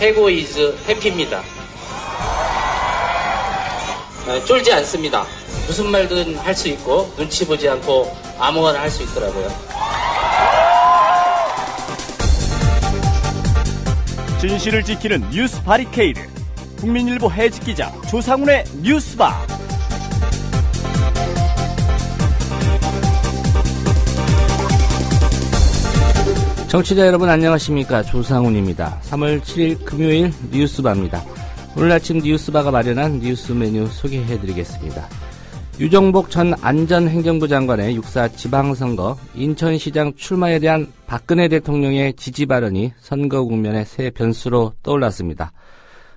해고 이즈 해피입니다. 쫄지 않습니다. 무슨 말든 할 수 있고 눈치 보지 않고 아무거나 할 수 있더라고요. 진실을 지키는 뉴스 바리케이드. 국민일보 해직 기자 조상훈의 뉴스바. 청취자 여러분 안녕하십니까. 조상훈입니다. 3월 7일 금요일 뉴스바입니다. 오늘 아침 뉴스바가 마련한 뉴스 메뉴 소개해드리겠습니다. 유정복 전 안전행정부 장관의 6.4 지방선거 인천시장 출마에 대한 박근혜 대통령의 지지 발언이 선거 국면의 새 변수로 떠올랐습니다.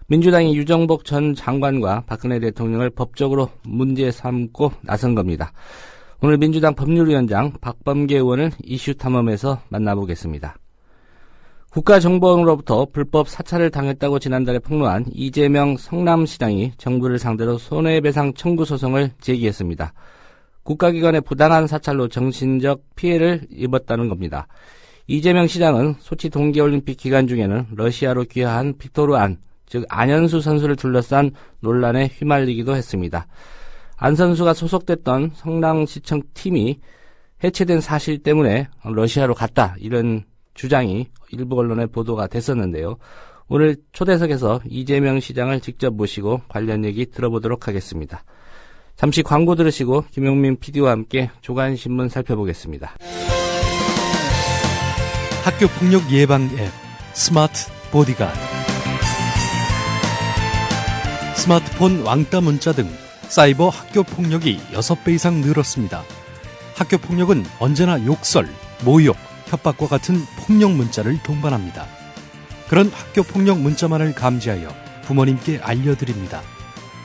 민주당이 유정복 전 장관과 박근혜 대통령을 법적으로 문제 삼고 나선 겁니다. 오늘 민주당 법률위원장 박범계 의원을 이슈 탐험에서 만나보겠습니다. 국가정보원으로부터 불법 사찰을 당했다고 지난달에 폭로한 이재명 성남시장이 정부를 상대로 손해배상 청구 소송을 제기했습니다. 국가기관의 부당한 사찰로 정신적 피해를 입었다는 겁니다. 이재명 시장은 소치 동계올림픽 기간 중에는 러시아로 귀화한 빅토르 안, 즉 안현수 선수를 둘러싼 논란에 휘말리기도 했습니다. 안 선수가 소속됐던 성남시청 팀이 해체된 사실 때문에 러시아로 갔다, 이런 주장이 일부 언론에 보도가 됐었는데요. 오늘 초대석에서 이재명 시장을 직접 모시고 관련 얘기 들어보도록 하겠습니다. 잠시 광고 들으시고 김용민 PD와 함께 조간신문 살펴보겠습니다. 학교폭력 예방 앱 스마트 보디가드. 스마트폰 왕따 문자 등 사이버 학교폭력이 6배 이상 늘었습니다. 학교폭력은 언제나 욕설, 모욕, 협박과 같은 폭력 문자를 동반합니다. 그런 학교폭력 문자만을 감지하여 부모님께 알려드립니다.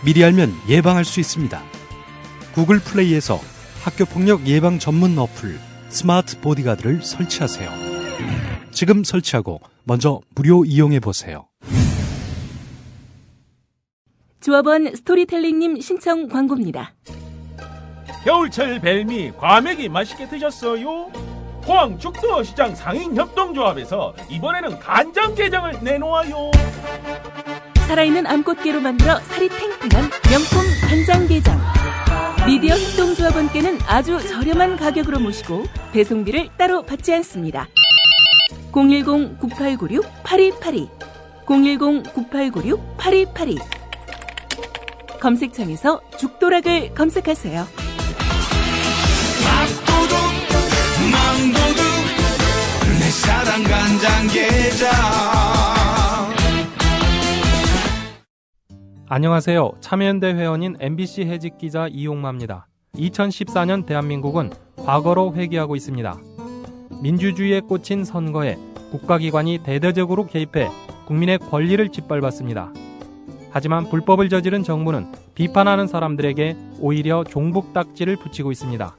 미리 알면 예방할 수 있습니다. 구글 플레이에서 학교폭력 예방 전문 어플 스마트 보디가드를 설치하세요. 지금 설치하고 먼저 무료 이용해보세요. 조합원 스토리텔링님 신청 광고입니다. 겨울철 벨미 과메기 맛있게 드셨어요? 포항 죽도시장 상인협동조합에서 이번에는 간장게장을 내놓아요. 살아있는 암꽃게로 만들어 살이 탱탱한 명품 간장게장. 미디어 협동조합원께는 아주 저렴한 가격으로 모시고 배송비를 따로 받지 않습니다. 010-9896-8282 010-9896-8282 검색창에서 죽도락을 검색하세요. 밥도둑 망도둑 내 사랑 간장게장. 안녕하세요. 참여연대 회원인 MBC 해직기자 이용마입니다. 2014년 대한민국은 과거로 회귀하고 있습니다. 민주주의에 꽂힌 선거에 국가기관이 대대적으로 개입해 국민의 권리를 짓밟았습니다. 하지만 불법을 저지른 정부는 비판하는 사람들에게 오히려 종북딱지를 붙이고 있습니다.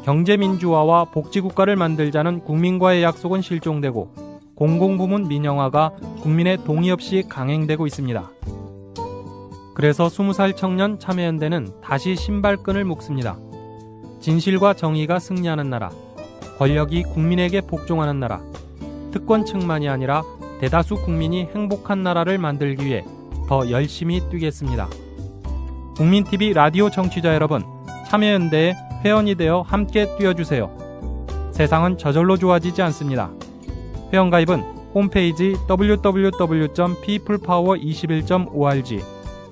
경제민주화와 복지국가를 만들자는 국민과의 약속은 실종되고 공공부문 민영화가 국민의 동의 없이 강행되고 있습니다. 그래서 20살 청년 참여연대는 다시 신발끈을 묶습니다. 진실과 정의가 승리하는 나라, 권력이 국민에게 복종하는 나라, 특권층만이 아니라 대다수 국민이 행복한 나라를 만들기 위해 더 열심히 뛰겠습니다. 국민TV 라디오 청취자 여러분, 참여연대에 회원이 되어 함께 뛰어주세요. 세상은 저절로 좋아지지 않습니다. 회원가입은 홈페이지 www.peoplepower21.org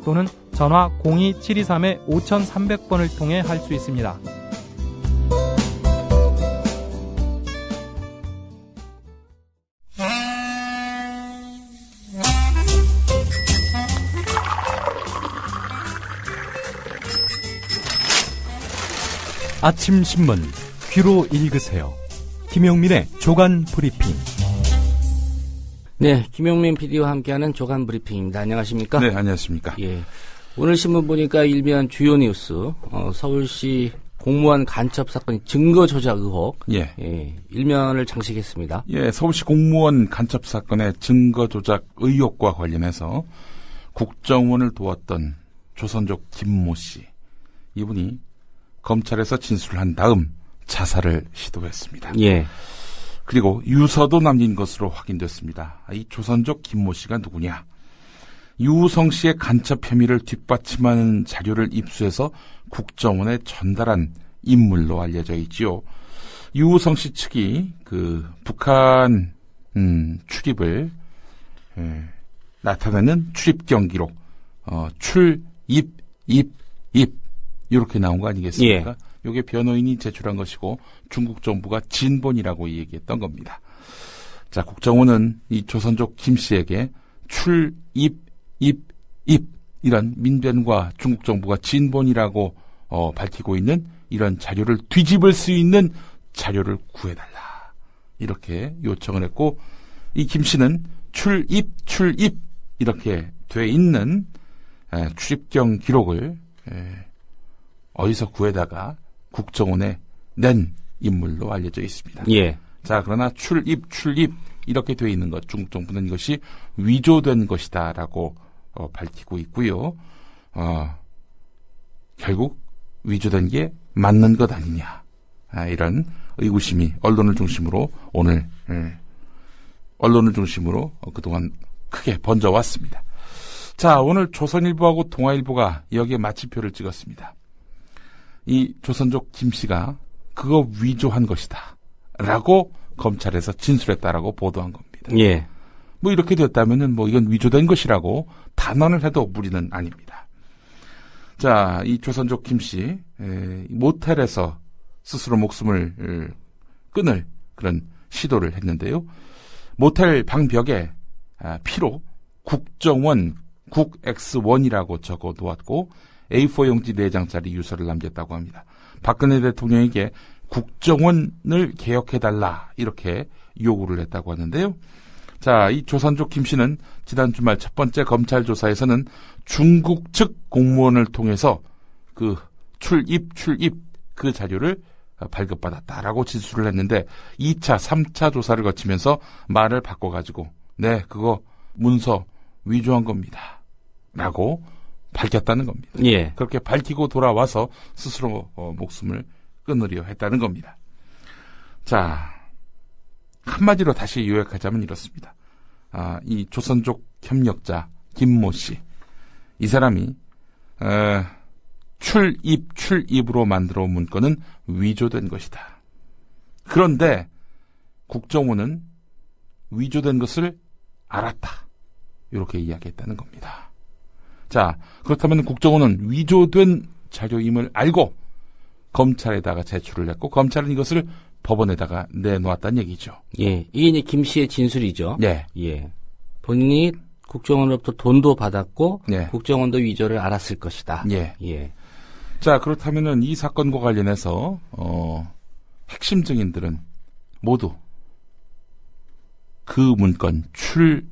또는 전화 02-723-5300번을 통해 할 수 있습니다. 아침 신문 귀로 읽으세요. 김용민의 조간 브리핑. 네, 김용민 PD와 함께하는 조간 브리핑입니다. 안녕하십니까? 네, 안녕하십니까? 예. 오늘 신문 보니까 일면 주요 뉴스, 서울시 공무원 간첩 사건 증거 조작 의혹. 예. 예. 일면을 장식했습니다. 예, 서울시 공무원 간첩 사건의 증거 조작 의혹과 관련해서 국정원을 도왔던 조선족 김모 씨. 이분이 검찰에서 진술을 한 다음 자살을 시도했습니다. 예. 그리고 유서도 남긴 것으로 확인됐습니다. 이 조선족 김모 씨가 누구냐? 유우성 씨의 간첩 혐의를 뒷받침하는 자료를 입수해서 국정원에 전달한 인물로 알려져 있지요. 유우성 씨 측이 그 북한 출입을 나타내는 출입경 기록, 입 이렇게 나온 거 아니겠습니까? 예. 이게 변호인이 제출한 것이고 중국 정부가 진본이라고 얘기했던 겁니다. 자, 국정원은 이 조선족 김 씨에게 입 이런 민변과 중국 정부가 진본이라고 밝히고 있는 이런 자료를 뒤집을 수 있는 자료를 구해달라 이렇게 요청을 했고, 이 김 씨는 출입 이렇게 돼 있는 출입경 기록을 어디서 구해다가 국정원에 낸 인물로 알려져 있습니다. 예. 자, 그러나 출입 이렇게 돼 있는 것, 중국 정부는 이것이 위조된 것이다라고 밝히고 있고요. 결국 위조된 게 맞는 것 아니냐, 이런 의구심이 언론을 중심으로 그동안 크게 번져왔습니다. 자, 오늘 조선일보하고 동아일보가 여기에 마침표를 찍었습니다. 이 조선족 김 씨가 그거 위조한 것이다 라고 검찰에서 진술했다라고 보도한 겁니다. 예. 뭐 이렇게 됐다면은 뭐 이건 위조된 것이라고 단언을 해도 무리는 아닙니다. 자, 이 조선족 김 씨 모텔에서 스스로 목숨을 끊을 그런 시도를 했는데요. 모텔 방벽에 피로 국정원 국X1이라고 적어 놓았고 A4 용지 4장짜리 유서를 남겼다고 합니다. 박근혜 대통령에게 국정원을 개혁해달라 이렇게 요구를 했다고 하는데요. 자, 이 조선족 김 씨는 지난 주말 첫 번째 검찰 조사에서는 중국 측 공무원을 통해서 그 출입 그 자료를 발급받았다라고 진술을 했는데 2차, 3차 조사를 거치면서 말을 바꿔가지고 네, 그거 문서 위조한 겁니다 라고 밝혔다는 겁니다. 예. 그렇게 밝히고 돌아와서 스스로 목숨을 끊으려 했다는 겁니다. 자, 한마디로 다시 요약하자면 이렇습니다. 이 조선족 협력자 김모 씨, 이 사람이 출입으로 만들어 온 문건은 위조된 것이다. 그런데 국정원은 위조된 것을 알았다, 이렇게 이야기했다는 겁니다. 자, 그렇다면 국정원은 위조된 자료임을 알고 검찰에다가 제출을 했고 검찰은 이것을 법원에다가 내놓았다는 얘기죠. 예. 이게 이제 김 씨의 진술이죠. 네. 예. 본인이 국정원으로부터 돈도 받았고 네. 국정원도 위조를 알았을 것이다. 예. 예. 자, 그렇다면은 이 사건과 관련해서 핵심 증인들은 모두 그 문건 출입이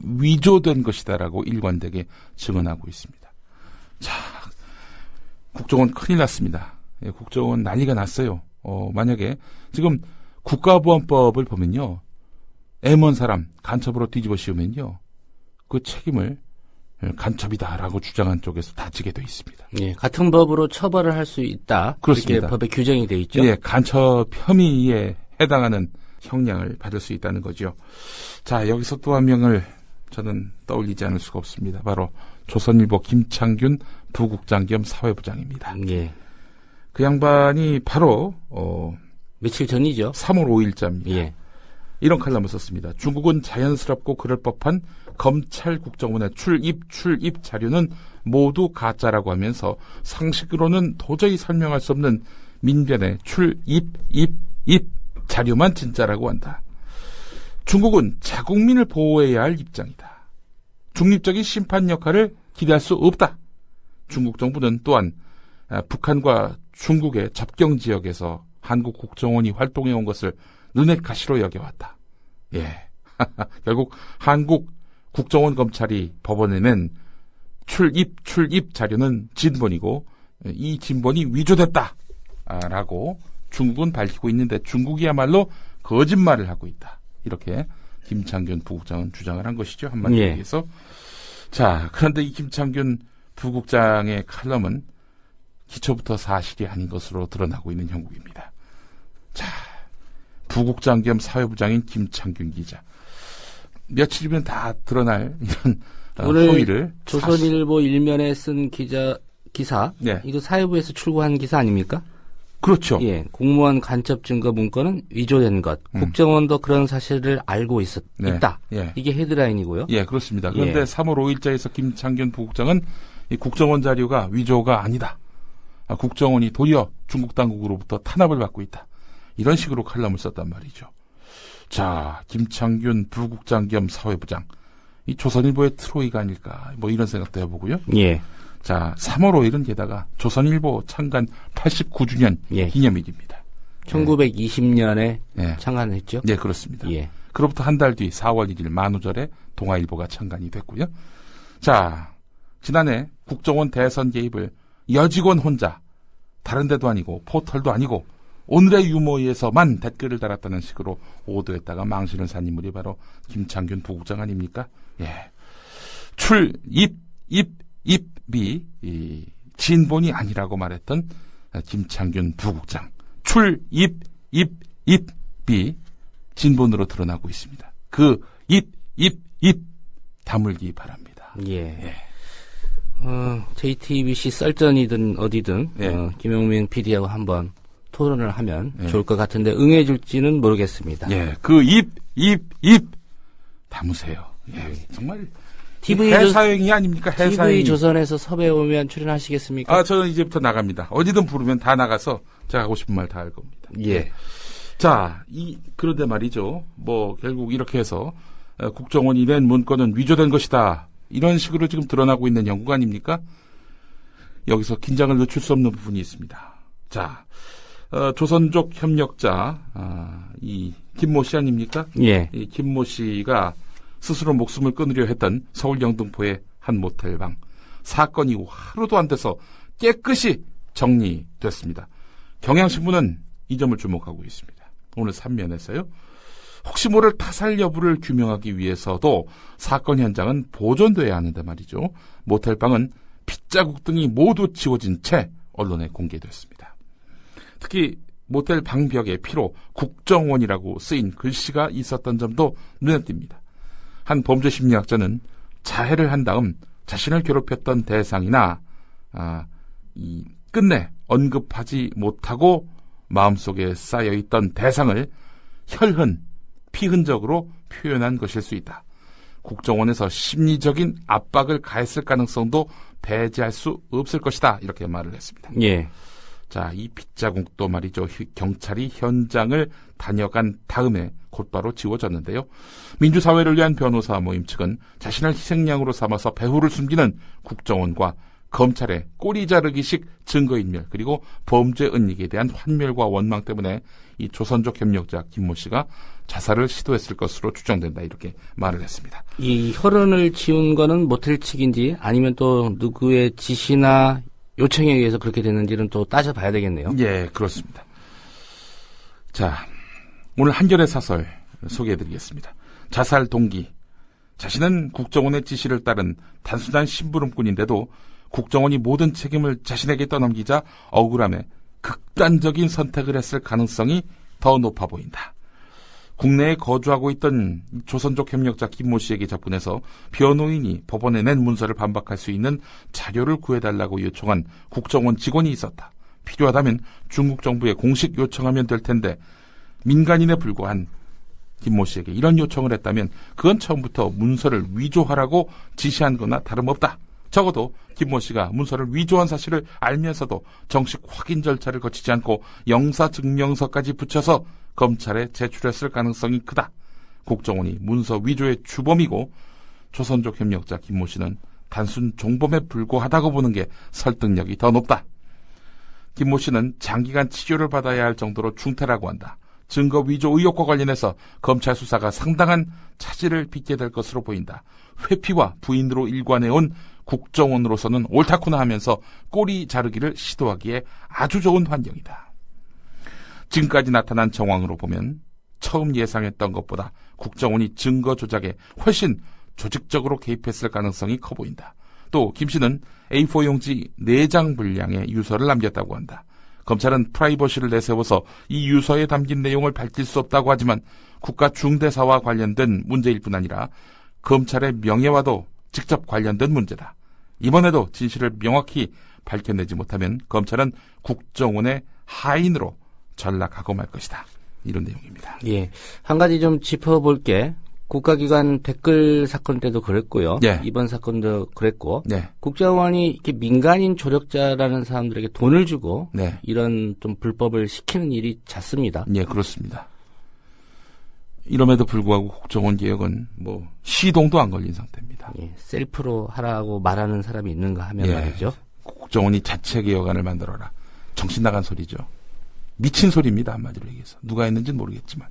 위조된 것이다라고 일관되게 증언하고 있습니다. 자, 국정원 큰일 났습니다. 예, 국정원 난리가 났어요. 만약에 지금 국가보안법을 보면요, 애먼 사람 간첩으로 뒤집어 씌우면요, 그 책임을 간첩이다라고 주장한 쪽에서 다 지게 돼 있습니다. 예, 같은 법으로 처벌을 할 수 있다. 그렇습니다. 이렇게 법에 규정이 돼 있죠. 예, 간첩 혐의에 해당하는 형량을 받을 수 있다는 거죠. 자, 여기서 또 한 명을 저는 떠올리지 않을 수가 없습니다. 바로 조선일보 김창균 부국장 겸 사회부장입니다. 예. 그 양반이 바로 며칠 전이죠. 3월 5일자입니다. 예. 이런 칼럼을 썼습니다. 중국은 자연스럽고 그럴 법한 검찰 국정원의 출입 자료는 모두 가짜라고 하면서 상식으로는 도저히 설명할 수 없는 민변의 출입 자료만 진짜라고 한다. 중국은 자국민을 보호해야 할 입장이다. 중립적인 심판 역할을 기대할 수 없다. 중국 정부는 또한 북한과 중국의 접경 지역에서 한국 국정원이 활동해온 것을 눈의 가시로 여겨왔다. 예. 결국 한국 국정원 검찰이 법원에 낸 출입 자료는 진본이고 이 진본이 위조됐다 라고 중국은 밝히고 있는데 중국이야말로 거짓말을 하고 있다. 이렇게 김창균 부국장은 주장을 한 것이죠. 한마디로 예. 얘기해서. 자, 그런데 이 김창균 부국장의 칼럼은 기초부터 사실이 아닌 것으로 드러나고 있는 형국입니다. 자, 부국장 겸 사회부장인 김창균 기자. 며칠이면 다 드러날 이런 오늘 허위를 조선일보 일면에 쓴 기사, 네. 이거 사회부에서 출고한 기사 아닙니까? 그렇죠. 예, 공무원 간첩 증거 문건은 위조된 것. 국정원도 그런 사실을 알고 네. 있다. 예. 이게 헤드라인이고요. 예, 그렇습니다. 그런데 예. 3월 5일자에서 김창균 부국장은 이 국정원 자료가 위조가 아니다. 국정원이 도리어 중국 당국으로부터 탄압을 받고 있다. 이런 식으로 칼럼을 썼단 말이죠. 자, 김창균 부국장 겸 사회부장. 이 조선일보의 트로이가 아닐까. 뭐 이런 생각도 해보고요. 예. 자, 3월 5일은 게다가 조선일보 창간 89주년 예. 기념일입니다. 1920년에 예. 창간했죠. 네, 그렇습니다. 예. 그로부터 한 달 뒤 4월 1일 만우절에 동아일보가 창간이 됐고요. 자, 지난해 국정원 대선 개입을 여직원 혼자 다른 데도 아니고 포털도 아니고 오늘의 유머에서만 댓글을 달았다는 식으로 오도했다가 망신을 산 인물이 바로 김창균 부국장 아닙니까? 예. 입이 진본이 아니라고 말했던 김창균 부국장. 입이 진본으로 드러나고 있습니다. 그 입 다물기 바랍니다. 예. JTBC 썰전이든 어디든 예. 김용민 PD하고 한번 토론을 하면 좋을 것 같은데 응해줄지는 모르겠습니다. 예, 그 입 담으세요. 예, 정말 해사행위 아닙니까? 해사행위. TV 조선에서 섭외 오면 출연하시겠습니까? 저는 이제부터 나갑니다. 어디든 부르면 다 나가서 제가 하고 싶은 말 다 할 겁니다. 예. 자, 그런데 말이죠. 뭐 결국 이렇게 해서 국정원이 낸 문건은 위조된 것이다. 이런 식으로 지금 드러나고 있는 영국 아닙니까? 여기서 긴장을 늦출 수 없는 부분이 있습니다. 자, 조선족 협력자 이 김모 씨 아닙니까? 예. 이 김모 씨가 스스로 목숨을 끊으려 했던 서울 영등포의 한 모텔방 사건 이후 하루도 안 돼서 깨끗이 정리됐습니다. 경향신문은 이 점을 주목하고 있습니다. 오늘 3면에서요. 혹시 모를 타살 여부를 규명하기 위해서도 사건 현장은 보존돼야 하는데 말이죠. 모텔방은 핏자국 등이 모두 지워진 채 언론에 공개됐습니다. 특히 모텔 방벽에 피로 국정원이라고 쓰인 글씨가 있었던 점도 눈에 띕니다. 한 범죄심리학자는 자해를 한 다음 자신을 괴롭혔던 대상이나 끝내 언급하지 못하고 마음속에 쌓여있던 대상을 피흔적으로 표현한 것일 수 있다. 국정원에서 심리적인 압박을 가했을 가능성도 배제할 수 없을 것이다. 이렇게 말을 했습니다. 예. 자, 이 핏자국도 말이죠. 경찰이 현장을 다녀간 다음에 곧바로 지워졌는데요. 민주사회를 위한 변호사 모임 측은 자신을 희생양으로 삼아서 배후를 숨기는 국정원과 검찰의 꼬리 자르기식 증거인멸 그리고 범죄 은닉에 대한 환멸과 원망 때문에 이 조선족 협력자 김모 씨가 자살을 시도했을 것으로 추정된다. 이렇게 말을 했습니다. 이 혈흔을 지운 거는 모텔 측인지 아니면 또 누구의 지시나 요청에 의해서 그렇게 됐는지는 또 따져봐야 되겠네요. 예, 그렇습니다. 자, 오늘 한겨레 사설 소개해드리겠습니다. 자살 동기. 자신은 국정원의 지시를 따른 단순한 심부름꾼인데도 국정원이 모든 책임을 자신에게 떠넘기자 억울함에 극단적인 선택을 했을 가능성이 더 높아 보인다. 국내에 거주하고 있던 조선족 협력자 김모 씨에게 접근해서 변호인이 법원에 낸 문서를 반박할 수 있는 자료를 구해달라고 요청한 국정원 직원이 있었다. 필요하다면 중국 정부에 공식 요청하면 될 텐데 민간인에 불과한 김모 씨에게 이런 요청을 했다면 그건 처음부터 문서를 위조하라고 지시한 거나 다름없다. 적어도 김모 씨가 문서를 위조한 사실을 알면서도 정식 확인 절차를 거치지 않고 영사증명서까지 붙여서 검찰에 제출했을 가능성이 크다. 국정원이 문서 위조의 주범이고 조선족 협력자 김모 씨는 단순 종범에 불과하다고 보는 게 설득력이 더 높다. 김모 씨는 장기간 치료를 받아야 할 정도로 중태라고 한다. 증거 위조 의혹과 관련해서 검찰 수사가 상당한 차질을 빚게 될 것으로 보인다. 회피와 부인으로 일관해온 국정원으로서는 옳다구나 하면서 꼬리 자르기를 시도하기에 아주 좋은 환경이다. 지금까지 나타난 정황으로 보면 처음 예상했던 것보다 국정원이 증거 조작에 훨씬 조직적으로 개입했을 가능성이 커 보인다. 또 김 씨는 A4 용지 4장 분량의 유서를 남겼다고 한다. 검찰은 프라이버시를 내세워서 이 유서에 담긴 내용을 밝힐 수 없다고 하지만 국가 중대사와 관련된 문제일 뿐 아니라 검찰의 명예와도 직접 관련된 문제다. 이번에도 진실을 명확히 밝혀내지 못하면 검찰은 국정원의 하인으로 전락하고 말 것이다. 이런 내용입니다. 예. 한 가지 좀 짚어볼 게 국가기관 댓글 사건 때도 그랬고요. 예. 이번 사건도 그랬고. 네. 국정원이 이렇게 민간인 조력자라는 사람들에게 돈을 주고 네. 이런 좀 불법을 시키는 일이 잦습니다. 예, 그렇습니다. 이럼에도 불구하고 국정원 개혁은 시동도 안 걸린 상태입니다. 예. 셀프로 하라고 말하는 사람이 있는가 하면 예. 말이죠. 국정원이 자체 개혁안을 만들어라. 정신 나간 소리죠. 미친 소리입니다. 한마디로 얘기해서. 누가 했는지는 모르겠지만.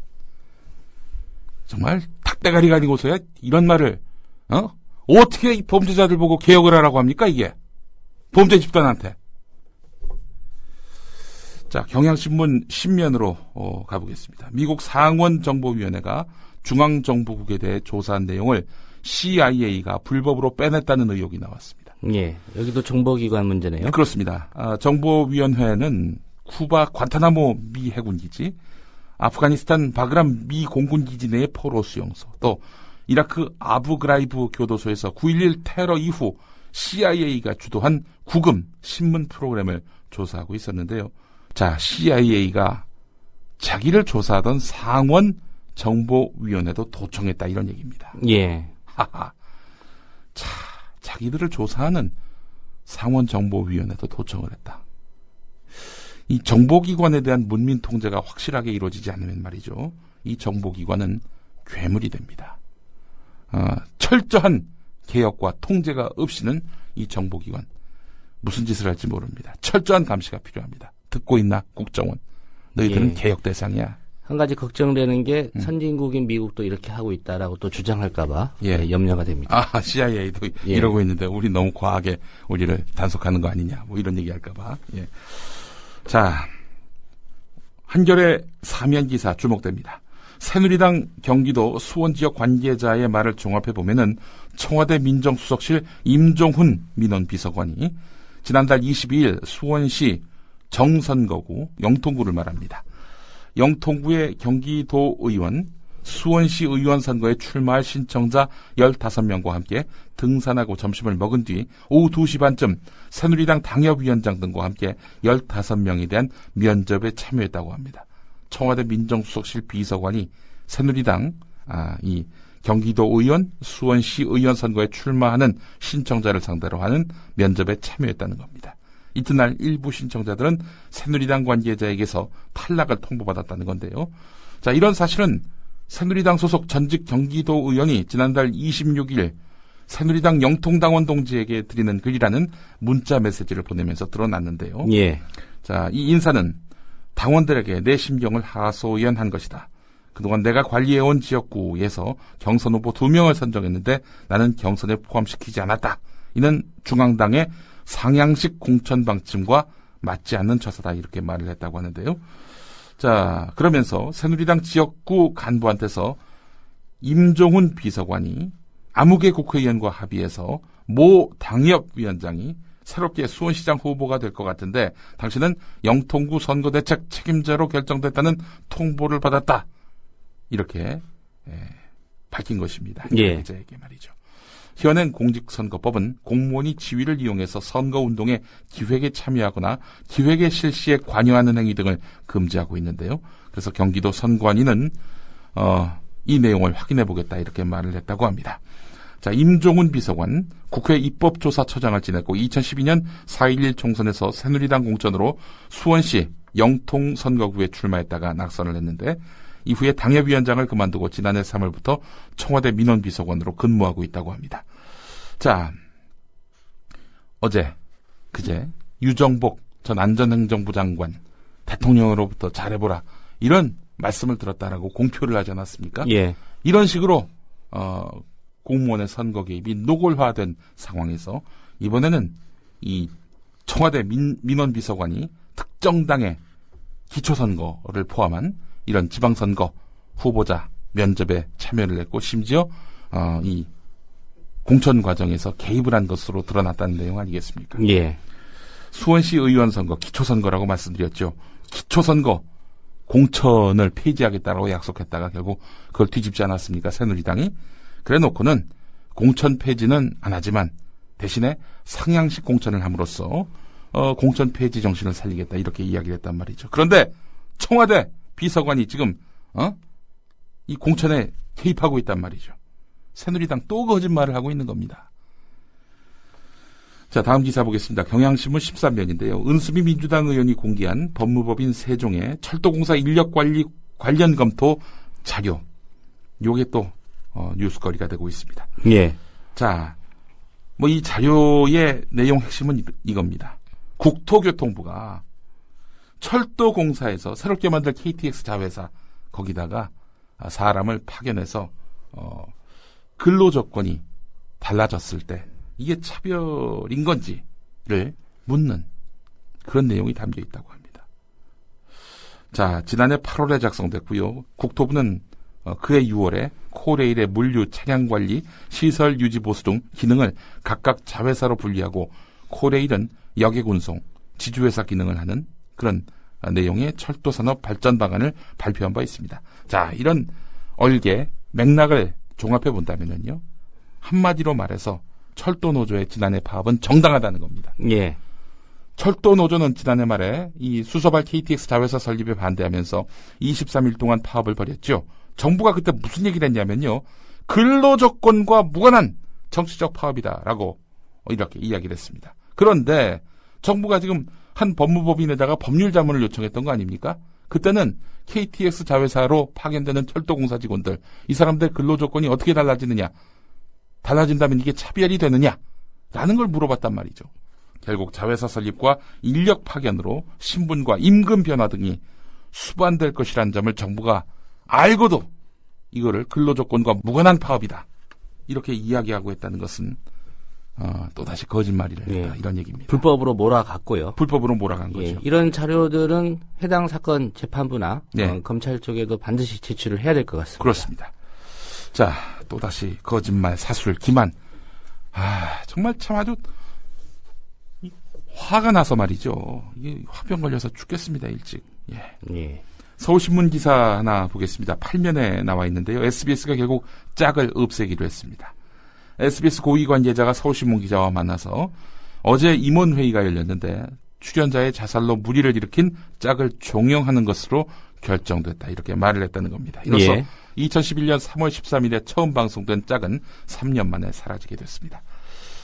정말 닭대가리가 아니고서야 이런 말을 어떻게 이 범죄자들 보고 개혁을 하라고 합니까 이게. 범죄 집단한테. 자, 경향신문 신면으로 가보겠습니다. 미국 상원정보위원회가 중앙정보국에 대해 조사한 내용을 CIA가 불법으로 빼냈다는 의혹이 나왔습니다. 예, 여기도 정보기관 문제네요. 그렇습니다. 정보위원회는 쿠바 관타나모 미 해군기지, 아프가니스탄 바그람 미 공군기지 내의 포로 수용소, 또 이라크 아부그라이브 교도소에서 9.11 테러 이후 CIA가 주도한 구금 신문 프로그램을 조사하고 있었는데요. 자, CIA가 자기를 조사하던 상원 정보위원회도 도청했다 이런 얘기입니다. 예. 하하. 자, 자기들을 조사하는 상원 정보위원회도 도청을 했다. 이 정보기관에 대한 문민 통제가 확실하게 이루어지지 않으면 말이죠. 이 정보기관은 괴물이 됩니다. 철저한 개혁과 통제가 없이는 이 정보기관 무슨 짓을 할지 모릅니다. 철저한 감시가 필요합니다. 듣고 있나 국정원. 너희들은 예. 개혁 대상이야. 한 가지 걱정되는 게 선진국인 미국도 이렇게 하고 있다라고 또 주장할까봐 예. 염려가 됩니다. CIA도 예. 이러고 있는데 우리 너무 과하게 우리를 단속하는 거 아니냐. 이런 얘기할까봐. 예. 자, 한겨레 사면 기사 주목됩니다. 새누리당 경기도 수원 지역 관계자의 말을 종합해 보면은 청와대 민정수석실 임종훈 민원비서관이 지난달 22일 수원시 정선거구 영통구를 말합니다. 영통구의 경기도 의원, 수원시 의원 선거에 출마할 신청자 15명과 함께 등산하고 점심을 먹은 뒤 오후 2시 반쯤 새누리당 당협위원장 등과 함께 15명에 대한 면접에 참여했다고 합니다. 청와대 민정수석실 비서관이 새누리당 이 경기도 의원, 수원시 의원 선거에 출마하는 신청자를 상대로 하는 면접에 참여했다는 겁니다. 이튿날 일부 신청자들은 새누리당 관계자에게서 탈락을 통보받았다는 건데요. 자, 이런 사실은 새누리당 소속 전직 경기도 의원이 지난달 26일 새누리당 영통당원 동지에게 드리는 글이라는 문자 메시지를 보내면서 드러났는데요. 예. 자, 이 인사는 당원들에게 내 심경을 하소연한 것이다. 그동안 내가 관리해온 지역구에서 경선 후보 2명을 선정했는데 나는 경선에 포함시키지 않았다. 이는 중앙당의 상향식 공천 방침과 맞지 않는 처사다. 이렇게 말을 했다고 하는데요. 자, 그러면서 새누리당 지역구 간부한테서 임종훈 비서관이 아무개 국회의원과 합의해서 모 당협위원장이 새롭게 수원시장 후보가 될 것 같은데 당신은 영통구 선거대책 책임자로 결정됐다는 통보를 받았다. 이렇게 밝힌 것입니다. 예. 기자에게 말이죠. 현행 공직선거법은 공무원이 지위를 이용해서 선거운동의 기획에 참여하거나 기획의 실시에 관여하는 행위 등을 금지하고 있는데요. 그래서 경기도 선관위는 이 내용을 확인해 보겠다 이렇게 말을 했다고 합니다. 자, 임종훈 비서관 국회 입법조사처장을 지냈고 2012년 4.11 총선에서 새누리당 공천으로 수원시 영통 선거구에 출마했다가 낙선을 했는데 이후에 당협위원장을 그만두고 지난해 3월부터 청와대 민원비서관으로 근무하고 있다고 합니다. 자, 그제 유정복 전 안전행정부 장관 대통령으로부터 잘해보라 이런 말씀을 들었다라고 공표를 하지 않았습니까? 예. 이런 식으로 공무원의 선거 개입이 노골화된 상황에서 이번에는 이 청와대 민원비서관이 특정 당의 기초선거를 포함한 이런 지방선거 후보자 면접에 참여를 했고 심지어 이 공천 과정에서 개입을 한 것으로 드러났다는 내용 아니겠습니까? 예. 수원시 의원 선거, 기초선거라고 말씀드렸죠. 기초선거 공천을 폐지하겠다고 약속했다가 결국 그걸 뒤집지 않았습니까? 새누리당이. 그래 놓고는 공천 폐지는 안 하지만 대신에 상향식 공천을 함으로써 공천 폐지 정신을 살리겠다 이렇게 이야기를 했단 말이죠. 그런데 청와대 비서관이 지금 이 공천에 개입하고 있단 말이죠. 새누리당 또 거짓말을 하고 있는 겁니다. 자, 다음 기사 보겠습니다. 경향신문 13면인데요. 은수미 민주당 의원이 공개한 법무법인 세종의 철도공사 인력관리 관련 검토 자료. 요게 또 뉴스거리가 되고 있습니다. 예. 자, 뭐 이 자료의 내용 핵심은 이겁니다. 국토교통부가 철도공사에서 새롭게 만들 KTX 자회사 거기다가 사람을 파견해서 근로조건이 달라졌을 때 이게 차별인 건지를 묻는 그런 내용이 담겨 있다고 합니다. 자, 지난해 8월에 작성됐고요. 국토부는 그해 6월에 코레일의 물류, 차량관리, 시설 유지 보수 등 기능을 각각 자회사로 분리하고 코레일은 역외운송, 지주회사 기능을 하는 그런 내용의 철도산업 발전 방안을 발표한 바 있습니다. 자, 이런 얼개 맥락을 종합해 본다면요, 한마디로 말해서 철도노조의 지난해 파업은 정당하다는 겁니다. 예. 철도노조는 지난해 말에 이 수서발 KTX 자회사 설립에 반대하면서 23일 동안 파업을 벌였죠. 정부가 그때 무슨 얘기를 했냐면요, 근로조건과 무관한 정치적 파업이다라고 이렇게 이야기를 했습니다. 그런데 정부가 지금 한 법무법인에다가 법률 자문을 요청했던 거 아닙니까? 그때는 KTX 자회사로 파견되는 철도공사 직원들, 이 사람들 근로조건이 어떻게 달라지느냐, 달라진다면 이게 차별이 되느냐 라는 걸 물어봤단 말이죠. 결국 자회사 설립과 인력 파견으로 신분과 임금 변화 등이 수반될 것이라는 점을 정부가 알고도 이거를 근로조건과 무관한 파업이다 이렇게 이야기하고 있다는 것은 또다시 거짓말이라 예. 이런 얘기입니다. 불법으로 몰아갔고요. 불법으로 몰아간 예. 거죠. 이런 자료들은 해당 사건 재판부나 네. 검찰 쪽에도 반드시 제출을 해야 될 것 같습니다. 그렇습니다. 자, 또다시 거짓말, 사술, 기만. 정말 참 아주 화가 나서 말이죠. 이게 화병 걸려서 죽겠습니다, 일찍. 예. 예. 서울신문 기사 하나 보겠습니다. 8면에 나와 있는데요. SBS가 결국 짝을 없애기로 했습니다. SBS 고위 관계자가 서울신문 기자와 만나서 어제 임원회의가 열렸는데 출연자의 자살로 물의를 일으킨 짝을 종용하는 것으로 결정됐다. 이렇게 말을 했다는 겁니다. 이로써 예. 2011년 3월 13일에 처음 방송된 짝은 3년 만에 사라지게 됐습니다.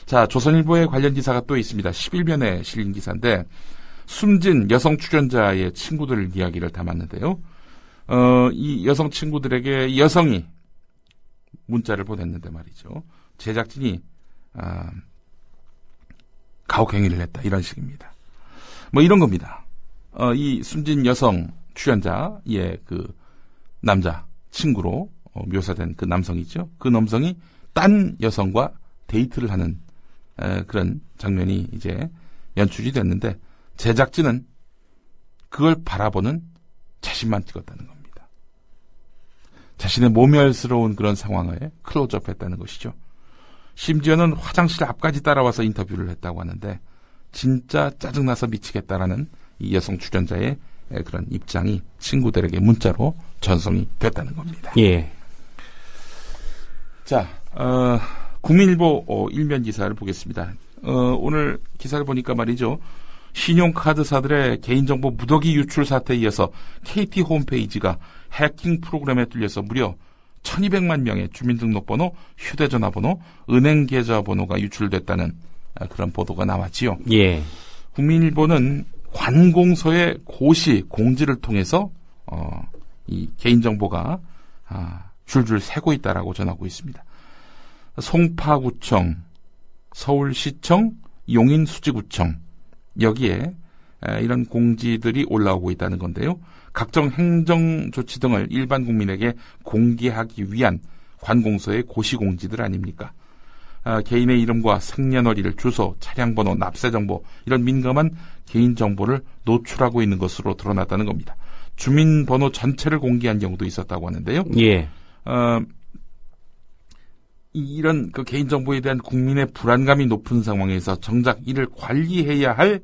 자, 조선일보의 관련 기사가 또 있습니다. 11면에 실린 기사인데 숨진 여성 출연자의 친구들 이야기를 담았는데요. 이 여성 친구들에게 여성이 문자를 보냈는데 말이죠. 제작진이 가혹행위를 했다. 이런 식입니다. 뭐 이런 겁니다. 이 숨진 여성 출연자의 그 남자 친구로 묘사된 그 남성이죠. 그 남성이 딴 여성과 데이트를 하는 그런 장면이 이제 연출이 됐는데 제작진은 그걸 바라보는 자신만 찍었다는 겁니다. 자신의 모멸스러운 그런 상황을 클로즈업했다는 것이죠. 심지어는 화장실 앞까지 따라와서 인터뷰를 했다고 하는데 진짜 짜증나서 미치겠다라는 이 여성 출연자의 그런 입장이 친구들에게 문자로 전송이 됐다는 겁니다. 예. 자, 국민일보 일면 기사를 보겠습니다. 오늘 기사를 보니까 말이죠. 신용카드사들의 개인정보 무더기 유출 사태에 이어서 KT 홈페이지가 해킹 프로그램에 뚫려서 무려 1200만 명의 주민등록번호, 휴대전화번호, 은행 계좌번호가 유출됐다는 그런 보도가 나왔지요. 예. 국민일보는 관공서의 고시 공지를 통해서 이 개인정보가 줄줄 새고 있다라고 전하고 있습니다. 송파구청, 서울시청, 용인수지구청 여기에 이런 공지들이 올라오고 있다는 건데요. 각종 행정조치 등을 일반 국민에게 공개하기 위한 관공서의 고시공지들 아닙니까? 개인의 이름과 생년월일, 주소, 차량번호, 납세정보 이런 민감한 개인정보를 노출하고 있는 것으로 드러났다는 겁니다. 주민번호 전체를 공개한 경우도 있었다고 하는데요. 예. 이런 그 개인정보에 대한 국민의 불안감이 높은 상황에서 정작 이를 관리해야 할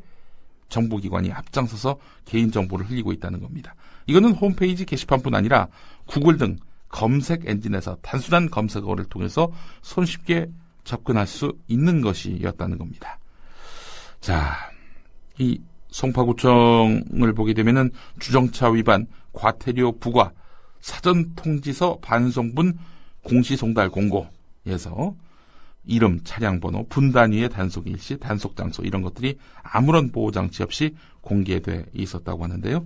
정부기관이 앞장서서 개인정보를 흘리고 있다는 겁니다. 이거는 홈페이지 게시판뿐 아니라 구글 등 검색 엔진에서 단순한 검색어를 통해서 손쉽게 접근할 수 있는 것이었다는 겁니다. 자, 이 송파구청을 보게 되면은 주정차 위반, 과태료 부과, 사전 통지서 반송분 공시송달 공고에서 이름, 차량 번호, 분단위의 단속 일시, 단속 장소 이런 것들이 아무런 보호 장치 없이 공개돼 있었다고 하는데요.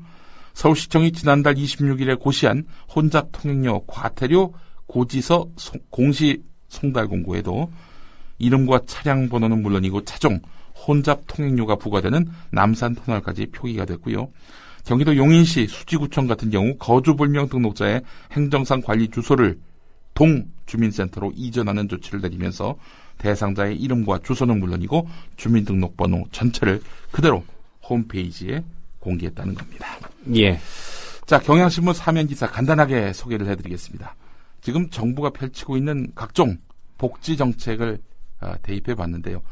서울시청이 지난달 26일에 고시한 혼잡 통행료 과태료 고지서 공시 송달 공고에도 이름과 차량 번호는 물론이고 차종, 혼잡 통행료가 부과되는 남산 터널까지 표기가 됐고요. 경기도 용인시 수지구청 같은 경우 거주불명 등록자의 행정상 관리 주소를 동주민센터로 이전하는 조치를 내리면서 대상자의 이름과 주소는 물론이고 주민등록번호 전체를 그대로 홈페이지에 공개했다는 겁니다. 예. 자, 경향신문 사면기사 간단하게 소개를 해드리겠습니다. 지금 정부가 펼치고 있는 각종 복지 정책을 대입해 봤는데요.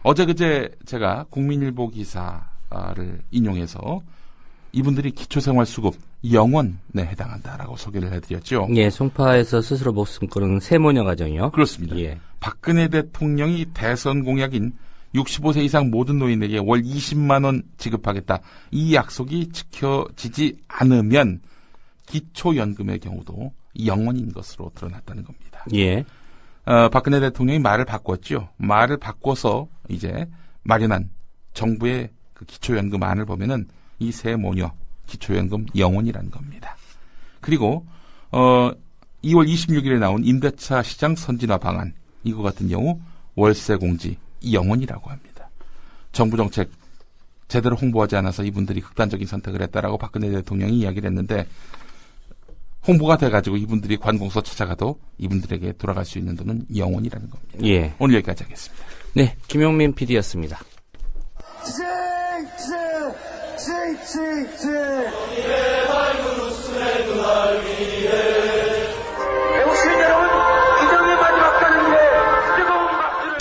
어제 그제 제가 국민일보 기사를 인용해서 이분들이 기초생활수급 영원에 해당한다라고 소개를 해드렸죠. 예, 송파에서 스스로 목숨 끊은 세모녀 가정이요. 그렇습니다. 예. 박근혜 대통령이 대선 공약인 65세 이상 모든 노인에게 월 20만 원 지급하겠다. 이 약속이 지켜지지 않으면 기초연금의 경우도 영원인 것으로 드러났다는 겁니다. 예. 박근혜 대통령이 말을 바꿨죠. 말을 바꿔서 이제 마련한 정부의 그 기초연금안을 보면은 이 세 모녀 기초연금 영원이라는 겁니다. 그리고 2월 26일에 나온 임대차 시장 선진화 방안 이거 같은 경우 월세 공지 영원이라고 합니다. 정부 정책 제대로 홍보하지 않아서 이분들이 극단적인 선택을 했다라고 박근혜 대통령이 이야기를 했는데 홍보가 돼가지고 이분들이 관공서 찾아가도 이분들에게 돌아갈 수 있는 돈은 영원이라는 겁니다. 예. 오늘 여기까지 하겠습니다. 네, 김용민 PD였습니다. 배우신 여러분, 기정의 마지막 가는데 뜨거운 박수를.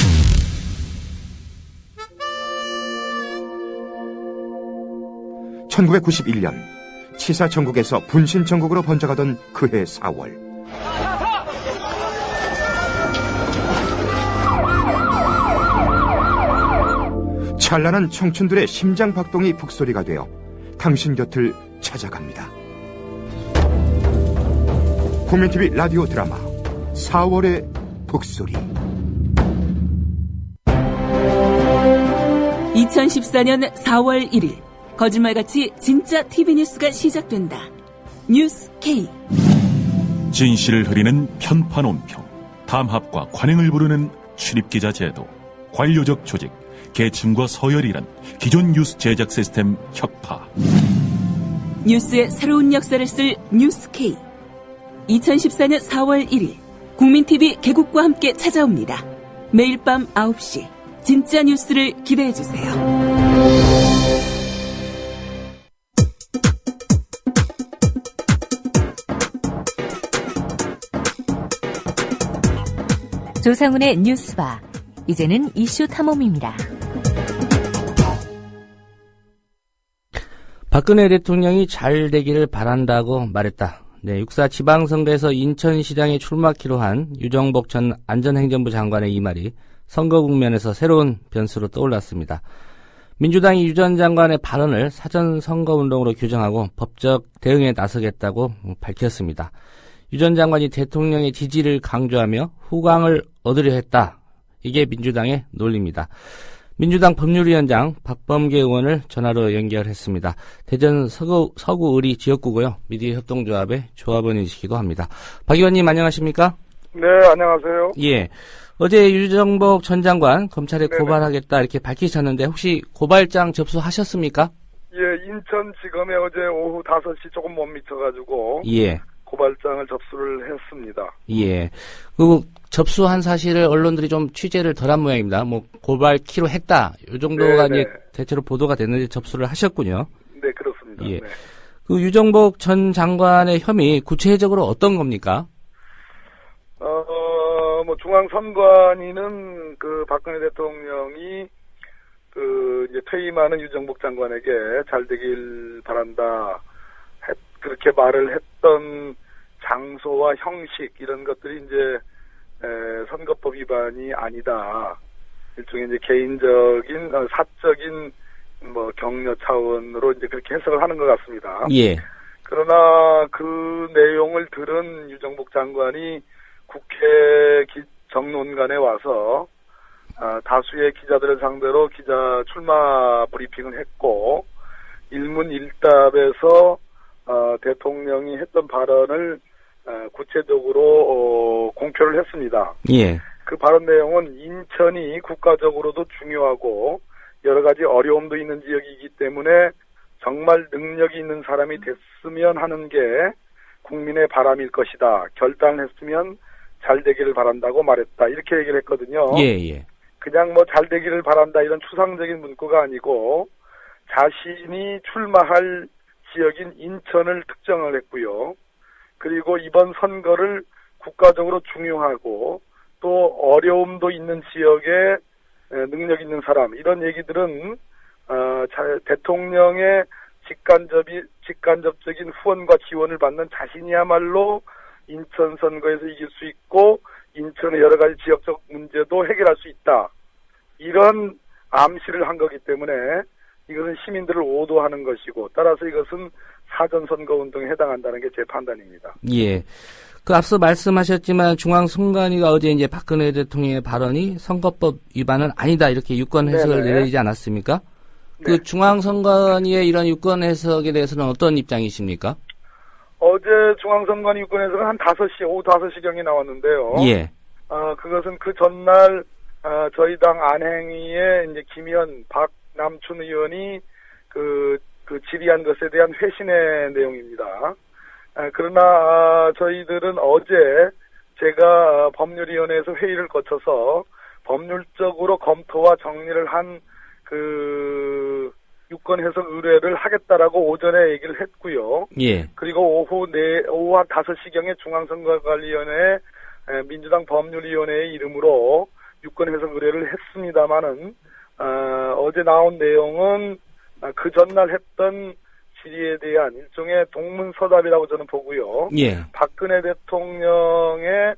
1991년 치사 전국에서 분신 전국으로 번져가던 그해 4월 찬란한 청춘들의 심장 박동이 북소리가 되어 당신 곁을 찾아갑니다. 국민TV 라디오 드라마 4월의 북소리 2014년 4월 1일 거짓말같이 진짜 TV뉴스가 시작된다. 뉴스 K. 진실을 흐리는 편파 논평, 담합과 관행을 부르는 출입기자 제도, 관료적 조직, 계층과 서열이란 기존 뉴스 제작 시스템 혁파. 뉴스의 새로운 역사를 쓸 뉴스 K. 2014년 4월 1일 국민TV 개국과 함께 찾아옵니다. 매일 밤 9시 진짜 뉴스를 기대해주세요. 조상훈의 뉴스바. 이제는 이슈 탐험입니다. 박근혜 대통령이 잘 되기를 바란다고 말했다. 네, 6.4 지방선거에서 인천시장에 출마키로 한 유정복 전 안전행정부 장관의 이 말이 선거 국면에서 새로운 변수로 떠올랐습니다. 민주당이 유 전 장관의 발언을 사전선거운동으로 규정하고 법적 대응에 나서겠다고 밝혔습니다. 유 전 장관이 대통령의 지지를 강조하며 후광을 얻으려 했다. 이게 민주당의 논리입니다. 민주당 법률위원장 박범계 의원을 전화로 연결했습니다. 대전 서구의리 지역구고요. 미디어협동조합의 조합원이시기도 합니다. 박 의원님 안녕하십니까? 네, 안녕하세요. 예. 어제 유정복 전 장관 검찰에 네네. 고발하겠다 이렇게 밝히셨는데 혹시 고발장 접수하셨습니까? 예, 인천지검에 어제 오후 5시 조금 못 미쳐가지고 예. 고발장을 접수를 했습니다. 예. 그 접수한 사실을 언론들이 좀 취재를 덜한 모양입니다. 뭐 고발키로 했다. 이 정도가 이제 대체로 보도가 됐는데 접수를 하셨군요. 네, 그렇습니다. 예. 네. 그 유정복 전 장관의 혐의 구체적으로 어떤 겁니까? 뭐 중앙선관위는 그 박근혜 대통령이 이제 퇴임하는 유정복 장관에게 잘 되길 바란다. 그렇게 말을 했던 장소와 형식, 이런 것들이 이제, 선거법 위반이 아니다. 일종의 이제 개인적인, 사적인, 격려 차원으로 이제 그렇게 해석을 하는 것 같습니다. 예. 그러나 그 내용을 들은 유정복 장관이 국회 정론관에 와서 다수의 기자들을 상대로 기자 출마 브리핑을 했고 일문일답에서 대통령이 했던 발언을 구체적으로 공표를 했습니다. 예. 그 발언 내용은 인천이 국가적으로도 중요하고 여러 가지 어려움도 있는 지역이기 때문에 정말 능력이 있는 사람이 됐으면 하는 게 국민의 바람일 것이다. 결단을 했으면 잘 되기를 바란다고 말했다. 이렇게 얘기를 했거든요. 예. 그냥 잘 되기를 바란다 이런 추상적인 문구가 아니고 자신이 출마할 지역인 인천을 특정을 했고요. 그리고 이번 선거를 국가적으로 중요하고 또 어려움도 있는 지역에 능력 있는 사람, 이런 얘기들은 대통령의 직간접적인 후원과 지원을 받는 자신이야말로 인천 선거에서 이길 수 있고 인천의 여러 가지 지역적 문제도 해결할 수 있다. 이런 암시를 한 거기 때문에 이것은 시민들을 오도하는 것이고 따라서 이것은 사전선거운동에 해당한다는 게 제 판단입니다. 예. 그 앞서 말씀하셨지만 중앙선관위가 어제 이제 박근혜 대통령의 발언이 선거법 위반은 아니다 이렇게 유권 해석을 내리지 않았습니까? 네. 그 중앙선관위의 이런 유권 해석에 대해서는 어떤 입장이십니까? 어제 중앙선관위 유권 해석은 한 5시, 오후 5시경에 나왔는데요. 예. 그것은 그 전날 저희 당 안행위에 이제 김현, 박남춘 의원이 그 질의한 것에 대한 회신의 내용입니다. 그러나 저희들은 어제 제가 법률위원회에서 회의를 거쳐서 법률적으로 검토와 정리를 한 그 유권 해석 의뢰를 하겠다라고 오전에 얘기를 했고요. 예. 그리고 오후 한 5시경에 중앙선거관리위원회 민주당 법률위원회의 이름으로 유권 해석 의뢰를 했습니다마는 어제 나온 내용은 그 전날 했던 질의에 대한 일종의 동문서답이라고 저는 보고요. 예. 박근혜 대통령의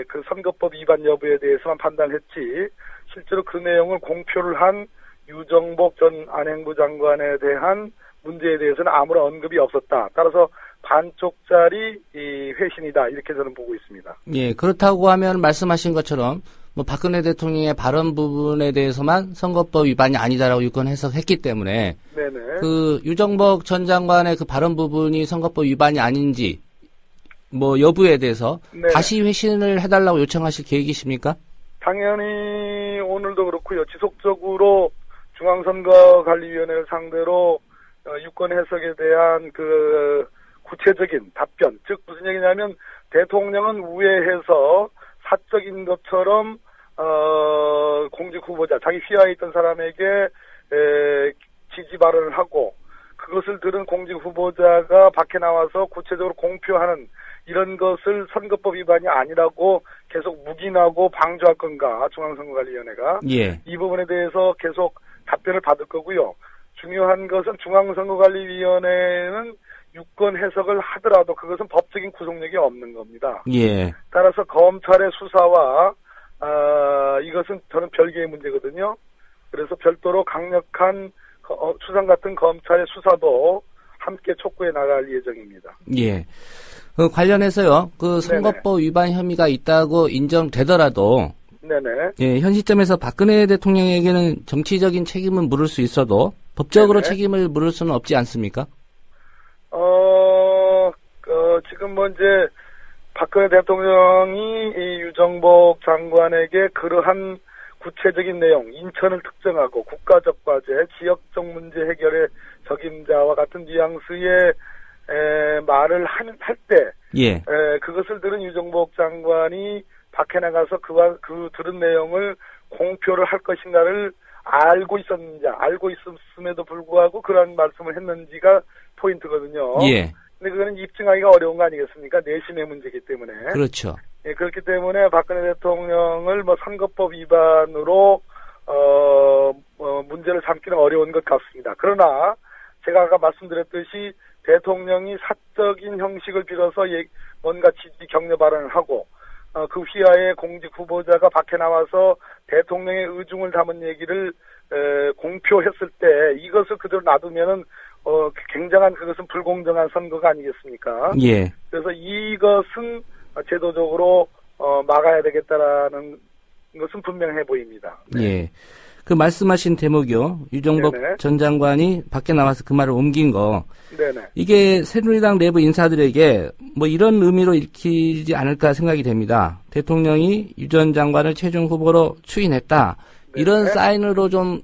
그 선거법 위반 여부에 대해서만 판단했지 실제로 그 내용을 공표를 한 유정복 전 안행부 장관에 대한 문제에 대해서는 아무런 언급이 없었다. 따라서 반쪽짜리 이 회신이다. 이렇게 저는 보고 있습니다. 예, 그렇다고 하면 말씀하신 것처럼 박근혜 대통령의 발언 부분에 대해서만 선거법 위반이 아니다라고 유권 해석했기 때문에 네네. 그 유정복 전 장관의 그 발언 부분이 선거법 위반이 아닌지 여부에 대해서 네. 다시 회신을 해달라고 요청하실 계획이십니까? 당연히 오늘도 그렇고요. 지속적으로 중앙선거관리위원회를 상대로 유권 해석에 대한 그 구체적인 답변, 즉 무슨 얘기냐면 대통령은 우회해서 사적인 것처럼 공직 후보자, 자기 휘하에 있던 사람에게 지지 발언을 하고 그것을 들은 공직 후보자가 밖에 나와서 구체적으로 공표하는 이런 것을 선거법 위반이 아니라고 계속 묵인하고 방조할 건가 중앙선거관리위원회가 예. 이 부분에 대해서 계속 답변을 받을 거고요. 중요한 것은 중앙선거관리위원회는 유권 해석을 하더라도 그것은 법적인 구속력이 없는 겁니다. 예. 따라서 검찰의 수사와 이것은 저는 별개의 문제거든요. 그래서 별도로 강력한 수상 같은 검찰의 수사도 함께 촉구해 나갈 예정입니다. 예. 그 관련해서요. 그 선거법 위반 혐의가 있다고 인정되더라도 네네. 예, 현 시점에서 박근혜 대통령에게는 정치적인 책임은 물을 수 있어도 법적으로 네네. 책임을 물을 수는 없지 않습니까? 지금 이제 박근혜 대통령이 이 유정복 장관에게 그러한 구체적인 내용, 인천을 특정하고 국가적 과제, 지역적 문제 해결의 적임자와 같은 뉘앙스의 말을 할 때, 예. 그것을 들은 유정복 장관이 밖에 나가서 그 들은 내용을 공표를 할 것인가를 알고 있었는지, 알고 있었음에도 불구하고 그런 말씀을 했는지가 포인트거든요. 예. 근데 그거는 입증하기가 어려운 거 아니겠습니까? 내심의 문제이기 때문에. 그렇죠. 예, 그렇기 때문에 박근혜 대통령을 선거법 위반으로 문제를 삼기는 어려운 것 같습니다. 그러나 제가 아까 말씀드렸듯이 대통령이 사적인 형식을 빌어서 뭔가 지지 격려 발언을 하고 그 휘하에 공직 후보자가 밖에 나와서 대통령의 의중을 담은 얘기를 공표했을 때 이것을 그대로 놔두면은 굉장한 그것은 불공정한 선거가 아니겠습니까? 예. 그래서 이것은 제도적으로 막아야 되겠다라는 것은 분명해 보입니다. 네. 예. 그 말씀하신 대목이요. 유정복 네네. 전 장관이 밖에 나와서 그 말을 옮긴 거. 네네. 이게 새누리당 내부 인사들에게 뭐 이런 의미로 읽히지 않을까 생각이 됩니다. 대통령이 유 전 장관을 최종 후보로 추인했다. 네네. 이런 사인으로 좀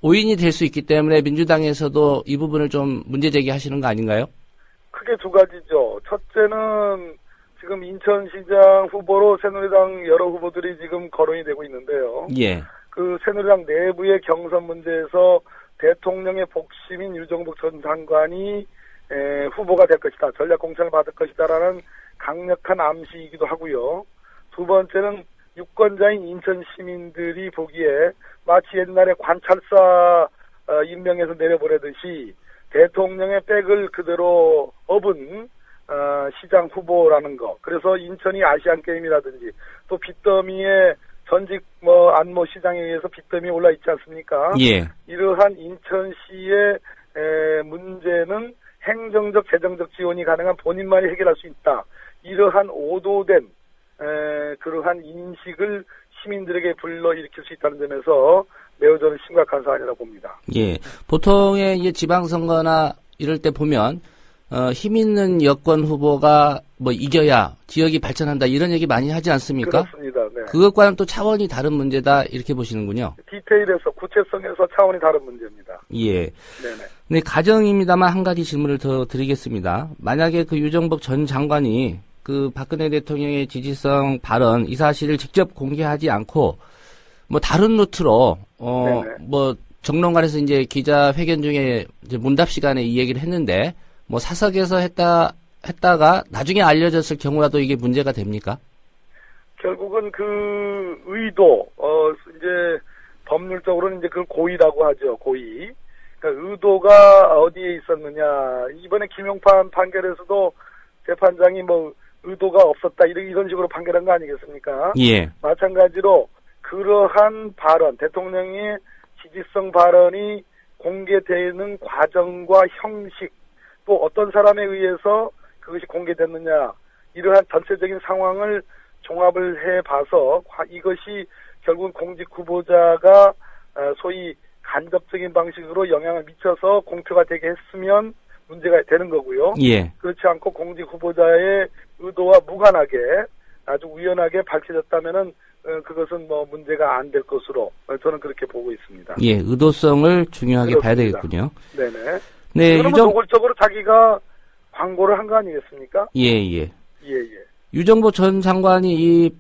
오인이 될 수 있기 때문에 민주당에서도 이 부분을 좀 문제 제기하시는 거 아닌가요? 크게 두 가지죠. 첫째는 지금 인천시장 후보로 새누리당 여러 후보들이 지금 거론이 되고 있는데요. 예. 그 새누리당 내부의 경선 문제에서 대통령의 복심인 유정복 전 장관이 후보가 될 것이다. 전략 공천을 받을 것이다라는 강력한 암시이기도 하고요. 두 번째는 유권자인 인천 시민들이 보기에 마치 옛날에 관찰사 임명해서 내려보내듯이 대통령의 백을 그대로 업은 시장 후보라는 거. 그래서 인천이 아시안 게임이라든지 또 빚더미에 전직 안모 시장에 의해서 빚더미에 올라 있지 않습니까? 예. 이러한 인천시의 문제는 행정적, 재정적 지원이 가능한 본인만이 해결할 수 있다. 이러한 오도된 그러한 인식을 시민들에게 불러일으킬 수 있다는 점에서 매우 저는 심각한 사안이라고 봅니다. 예. 보통의 이제 지방선거나 이럴 때 보면 힘 있는 여권 후보가 뭐 이겨야 지역이 발전한다 이런 얘기 많이 하지 않습니까? 그렇습니다. 네. 그것과는 또 차원이 다른 문제다 이렇게 보시는군요. 디테일에서 구체성에서 차원이 다른 문제입니다. 예. 네네. 네, 가정입니다만 한 가지 질문을 더 드리겠습니다. 만약에 그 유정복 전 장관이 그 박근혜 대통령의 지지성 발언 이 사실을 직접 공개하지 않고 뭐 다른 루트로 뭐 정론관에서 이제 기자회견 중에 이제 문답 시간에 이 얘기를 했는데 뭐 사석에서 했다가 나중에 알려졌을 경우라도 이게 문제가 됩니까? 결국은 그 의도 이제 법률적으로는 이제 그걸 고의라고 하죠. 고의. 그러니까 의도가 어디에 있었느냐. 이번에 김용판 판결에서도 재판장이 뭐 의도가 없었다 이런 식으로 판결한 거 아니겠습니까? 예. 마찬가지로 그러한 발언, 대통령의 지지성 발언이 공개되는 과정과 형식, 또 어떤 사람에 의해서 그것이 공개됐느냐, 이러한 전체적인 상황을 종합을 해봐서 이것이 결국 공직 후보자가 소위 간접적인 방식으로 영향을 미쳐서 공표가 되게 했으면 문제가 되는 거고요. 예. 그렇지 않고 공직 후보자의 의도와 무관하게 아주 우연하게 밝혀졌다면은 그것은 뭐 문제가 안 될 것으로 저는 그렇게 보고 있습니다. 예, 의도성을 중요하게 그렇습니다. 봐야 되겠군요. 네네. 네, 그러면 노골적으로 자기가 광고를 한 거 아니겠습니까? 예. 예. 유정복 전 장관이 이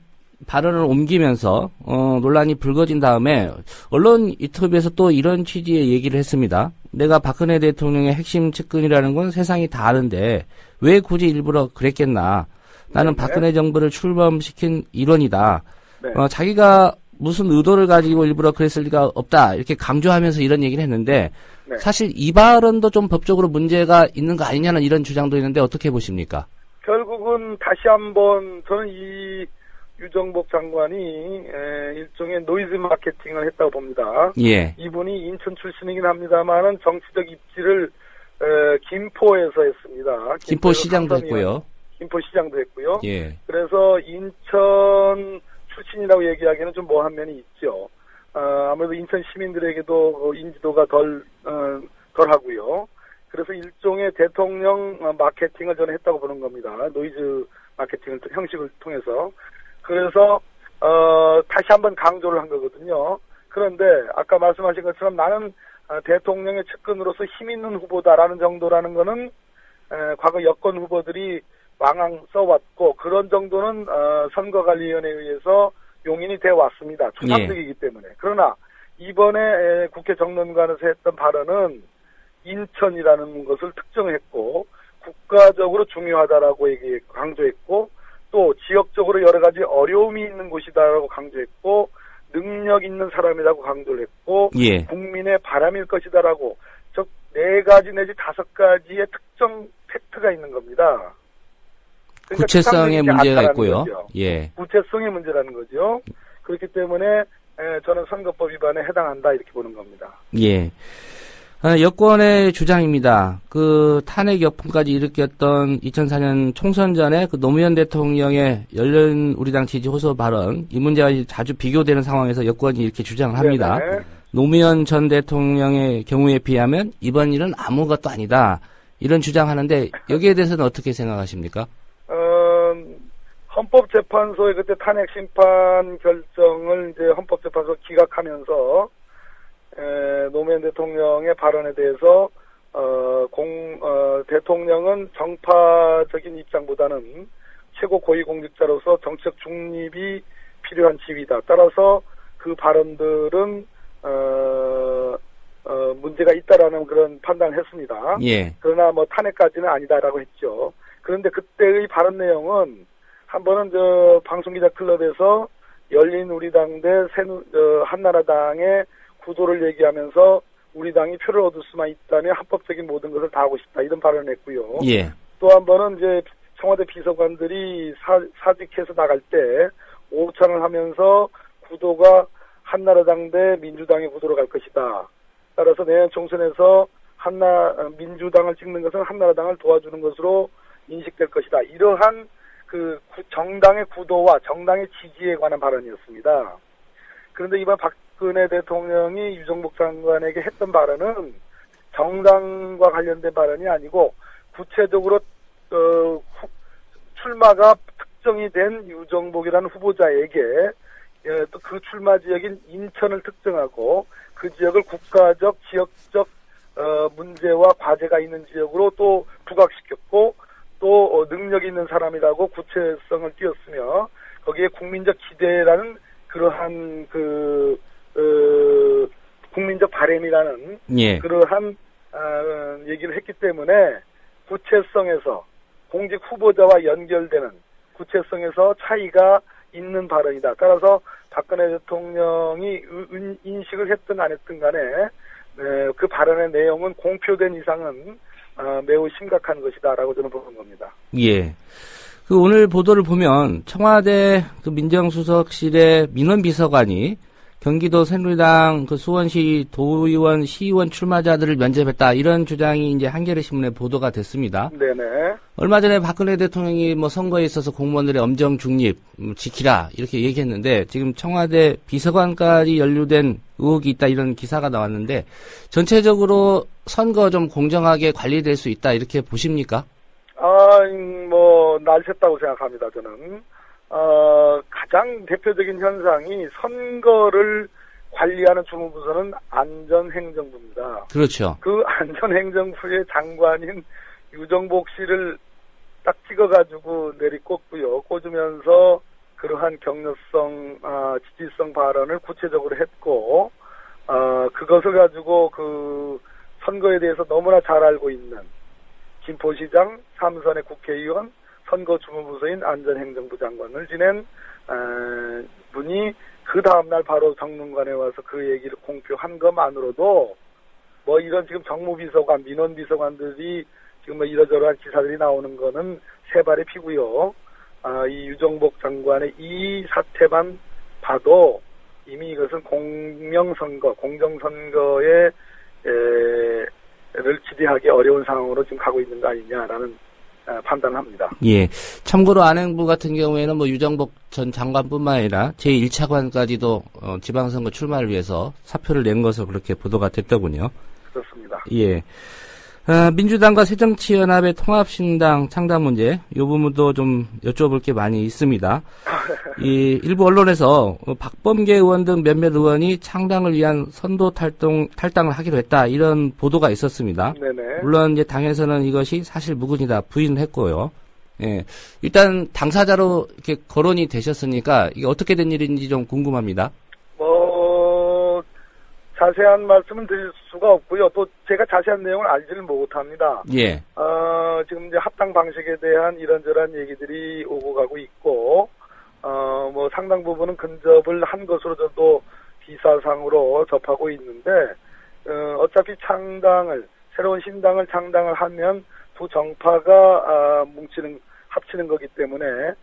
발언을 옮기면서 논란이 불거진 다음에 언론 인터뷰에서 또 이런 취지의 얘기를 했습니다. 내가 박근혜 대통령의 핵심 측근이라는 건 세상이 다 아는데 왜 굳이 일부러 그랬겠나. 나는 박근혜 정부를 출범시킨 일원이다. 네. 자기가 무슨 의도를 가지고 일부러 그랬을 리가 없다. 이렇게 강조하면서 이런 얘기를 했는데 네. 사실 이 발언도 좀 법적으로 문제가 있는 거 아니냐는 이런 주장도 있는데 어떻게 보십니까? 결국은 다시 한번 저는 이 유정복 장관이 일종의 노이즈 마케팅을 했다고 봅니다. 예. 이분이 인천 출신이긴 합니다만은 정치적 입지를 김포에서 했습니다. 김포시장도 했고요. 김포시장도 했고요. 예. 그래서 인천 출신이라고 얘기하기에는 좀 뭐한 면이 있죠. 아무래도 인천 시민들에게도 인지도가 덜 하고요. 그래서 일종의 대통령 마케팅을 저는 했다고 보는 겁니다. 노이즈 마케팅을 형식을 통해서. 그래서 다시 한번 강조를 한 거거든요. 그런데 아까 말씀하신 것처럼 나는 대통령의 측근으로서 힘 있는 후보다라는 정도라는 거는 과거 여권 후보들이 왕왕 써왔고 그런 정도는 선거관리위원회에 의해서 용인이 되어 왔습니다. 추상적이기 때문에. 그러나 이번에 국회 정론관에서 했던 발언은 인천이라는 것을 특정했고 국가적으로 중요하다라고 강조했고 또 지역적으로 여러 가지 어려움이 있는 곳이다라고 강조했고 능력 있는 사람이라고 강조를 했고 예. 국민의 바람일 것이다라고 즉 4가지 내지 5가지의 특정 팩트가 있는 겁니다. 그러니까 구체성의 문제가 있고요. 거죠. 예. 구체성의 문제라는 거죠. 그렇기 때문에 저는 선거법 위반에 해당한다 이렇게 보는 겁니다. 예. 여권의 주장입니다. 그 탄핵 역풍까지 일으켰던 2004년 총선 전에 그 노무현 대통령의 열린우리당 지지 호소 발언, 이 문제와 자주 비교되는 상황에서 여권이 이렇게 주장을 합니다. 네네. 노무현 전 대통령의 경우에 비하면 이번 일은 아무것도 아니다. 이런 주장하는데 여기에 대해서는 어떻게 생각하십니까? 헌법재판소의 그때 탄핵 심판 결정을 이제 헌법재판소 기각하면서 노무현 대통령의 발언에 대해서 대통령은 정파적인 입장보다는 최고 고위공직자로서 정치적 중립이 필요한 지위다. 따라서 그 발언들은 문제가 있다라는 그런 판단을 했습니다. 예. 그러나 뭐 탄핵까지는 아니다라고 했죠. 그런데 그때의 발언 내용은 한 번은 방송기자 클럽에서 열린우리당 대 한나라당의 구도를 얘기하면서 우리 당이 표를 얻을 수만 있다면 합법적인 모든 것을 다 하고 싶다 이런 발언을 했고요. 예. 또 한 번은 이제 청와대 비서관들이 사직해서 나갈 때 오찬을 하면서 구도가 한나라당 대 민주당의 구도로 갈 것이다. 따라서 내년 총선에서 민주당을 찍는 것은 한나라당을 도와주는 것으로 인식될 것이다. 이러한 그 정당의 구도와 정당의 지지에 관한 발언이었습니다. 그런데 이번 박근혜 대통령이 유정복 장관에게 했던 발언은 정당과 관련된 발언이 아니고 구체적으로 출마가 특정이 된 유정복이라는 후보자에게 또 그 출마 지역인 인천을 특정하고 그 지역을 국가적, 지역적 문제와 과제가 있는 지역으로 또 부각시켰고 또 능력 있는 사람이라고 구체성을 띄웠으며 거기에 국민적 기대라는 그러한 국민적 바람이라는 예. 그러한 얘기를 했기 때문에 구체성에서 공직 후보자와 연결되는 구체성에서 차이가 있는 발언이다. 따라서 박근혜 대통령이 인식을 했든 안 했든 간에 그 발언의 내용은 공표된 이상은 매우 심각한 것이다라고 저는 보는 겁니다. 예. 그 오늘 보도를 보면 청와대 그 민정수석실의 민원비서관이 경기도 새누리당 그 수원시 도의원, 시의원 출마자들을 면접했다 이런 주장이 이제 한겨레 신문에 보도가 됐습니다. 네네. 얼마 전에 박근혜 대통령이 뭐 선거에 있어서 공무원들의 엄정 중립 지키라 이렇게 얘기했는데 지금 청와대 비서관까지 연루된 의혹이 있다 이런 기사가 나왔는데 전체적으로 선거 좀 공정하게 관리될 수 있다 이렇게 보십니까? 날샜다고 생각합니다, 저는. 가장 대표적인 현상이 선거를 관리하는 주무부서는 안전행정부입니다. 그렇죠. 그 안전행정부의 장관인 유정복 씨를 딱 찍어가지고 내리꽂고요. 꽂으면서 그러한 격려성, 지지성 발언을 구체적으로 했고, 그것을 가지고 그 선거에 대해서 너무나 잘 알고 있는 김포시장, 삼선의 국회의원, 선거주무부서인 안전행정부 장관을 지낸 분이 그 다음날 바로 정론관에 와서 그 얘기를 공표한 것만으로도 뭐 이런 지금 정무비서관, 민원비서관들이 지금 뭐 이러저러한 기사들이 나오는 거는 세 발의 피고요. 이 유정복 장관의 이 사태만 봐도 이미 이것은 공명선거, 공정선거에 를 기대하기 어려운 상황으로 지금 가고 있는 거 아니냐라는 판단을 합니다. 예. 참고로 안행부 같은 경우에는 뭐 유정복 전 장관뿐만 아니라 제1차관까지도 지방선거 출마를 위해서 사표를 낸 것으로 그렇게 보도가 됐더군요. 그렇습니다. 예. 민주당과 새정치연합의 통합신당 창당 문제, 이 부분도 좀 여쭤볼 게 많이 있습니다. 이 일부 언론에서 박범계 의원 등 몇몇 의원이 창당을 위한 선도 탈당을 하기로 했다 이런 보도가 있었습니다. 네네. 물론 이제 당에서는 이것이 사실 무근이다 부인했고요. 예. 일단 당사자로 이렇게 거론이 되셨으니까 이게 어떻게 된 일인지 좀 궁금합니다. 자세한 말씀은 드릴 수가 없고요. 또 제가 자세한 내용을 알지를 못합니다. 예. 지금 이제 합당 방식에 대한 이런저런 얘기들이 오고 가고 있고, 뭐 상당 부분은 근접을 한 것으로 저도 기사상으로 접하고 있는데, 어차피 새로운 신당을 창당을 하면 두 정파가 합치는 거기 때문에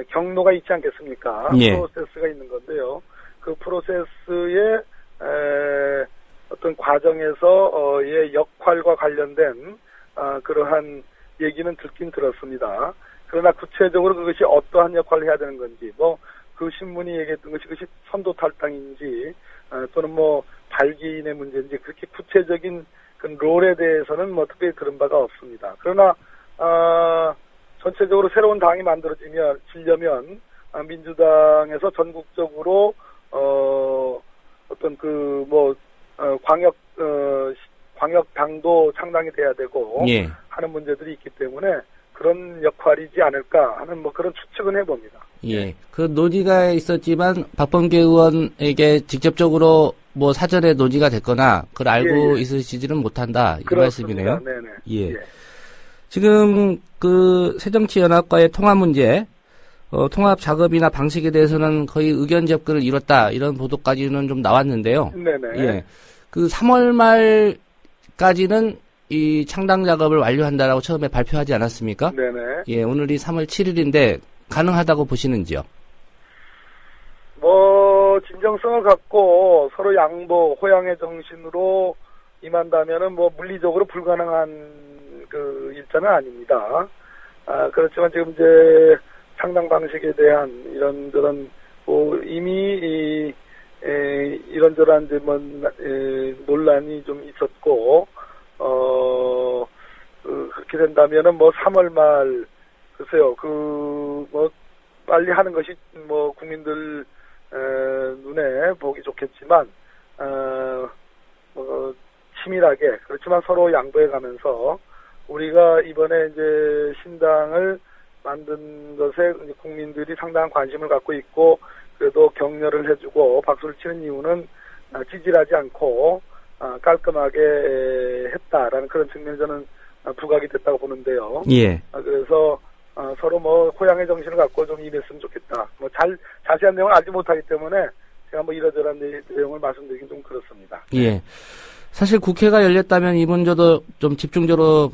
경로가 있지 않겠습니까? 예. 프로세스가 있는 건데요. 그 프로세스의 어떤 과정에서의 역할과 관련된 그러한 얘기는 듣긴 들었습니다. 그러나 구체적으로 그것이 어떠한 역할을 해야 되는 건지, 뭐 그 신문이 얘기했던 것이 그것이 선도 탈당인지 또는 뭐 발기인의 문제인지 그렇게 구체적인 그 롤에 대해서는 뭐 특별히 들은 바가 없습니다. 그러나 전체적으로 새로운 당이 만들어지려면 민주당에서 전국적으로 어떤 광역 당도 창당이 돼야 되고 예. 하는 문제들이 있기 때문에 그런 역할이지 않을까 하는 뭐 그런 추측은 해봅니다. 예. 그 논의가 있었지만 박범계 의원에게 직접적으로 뭐 사전에 논의가 됐거나 그걸 알고 있으시지는 못한다 이 그렇습니다. 말씀이네요. 네네. 예. 지금 그 새정치연합과의 통합 문제, 통합 작업이나 방식에 대해서는 거의 의견 접근을 이뤘다 이런 보도까지는 좀 나왔는데요. 네네. 예. 그 3월 말까지는 이 창당 작업을 완료한다라고 처음에 발표하지 않았습니까? 네네. 예, 오늘이 3월 7일인데 가능하다고 보시는지요? 뭐 진정성을 갖고 서로 양보, 호양의 정신으로 임한다면은 뭐 물리적으로 불가능한 그 일자는 아닙니다. 그렇지만 지금 이제 창당 방식에 대한 이런저런 뭐 이미 이런저런 이제 뭐 논란이 좀 있었고 그렇게 된다면은 뭐 3월 말 글쎄요 뭐 빨리 하는 것이 뭐 국민들 눈에 보기 좋겠지만 뭐 치밀하게 그렇지만 서로 양보해가면서 우리가 이번에 이제 신당을 만든 것에 국민들이 상당한 관심을 갖고 있고 그래도 격려를 해주고 박수를 치는 이유는 찌질하지 않고 깔끔하게 했다라는 그런 측면이 저는 부각이 됐다고 보는데요. 예. 그래서 서로 뭐 호양의 정신을 갖고 좀 임했으면 좋겠다. 뭐 자세한 내용을 알지 못하기 때문에 제가 뭐 이러저러한 내용을 말씀드리긴 좀 그렇습니다. 예. 사실 국회가 열렸다면 이 문제도 좀 집중적으로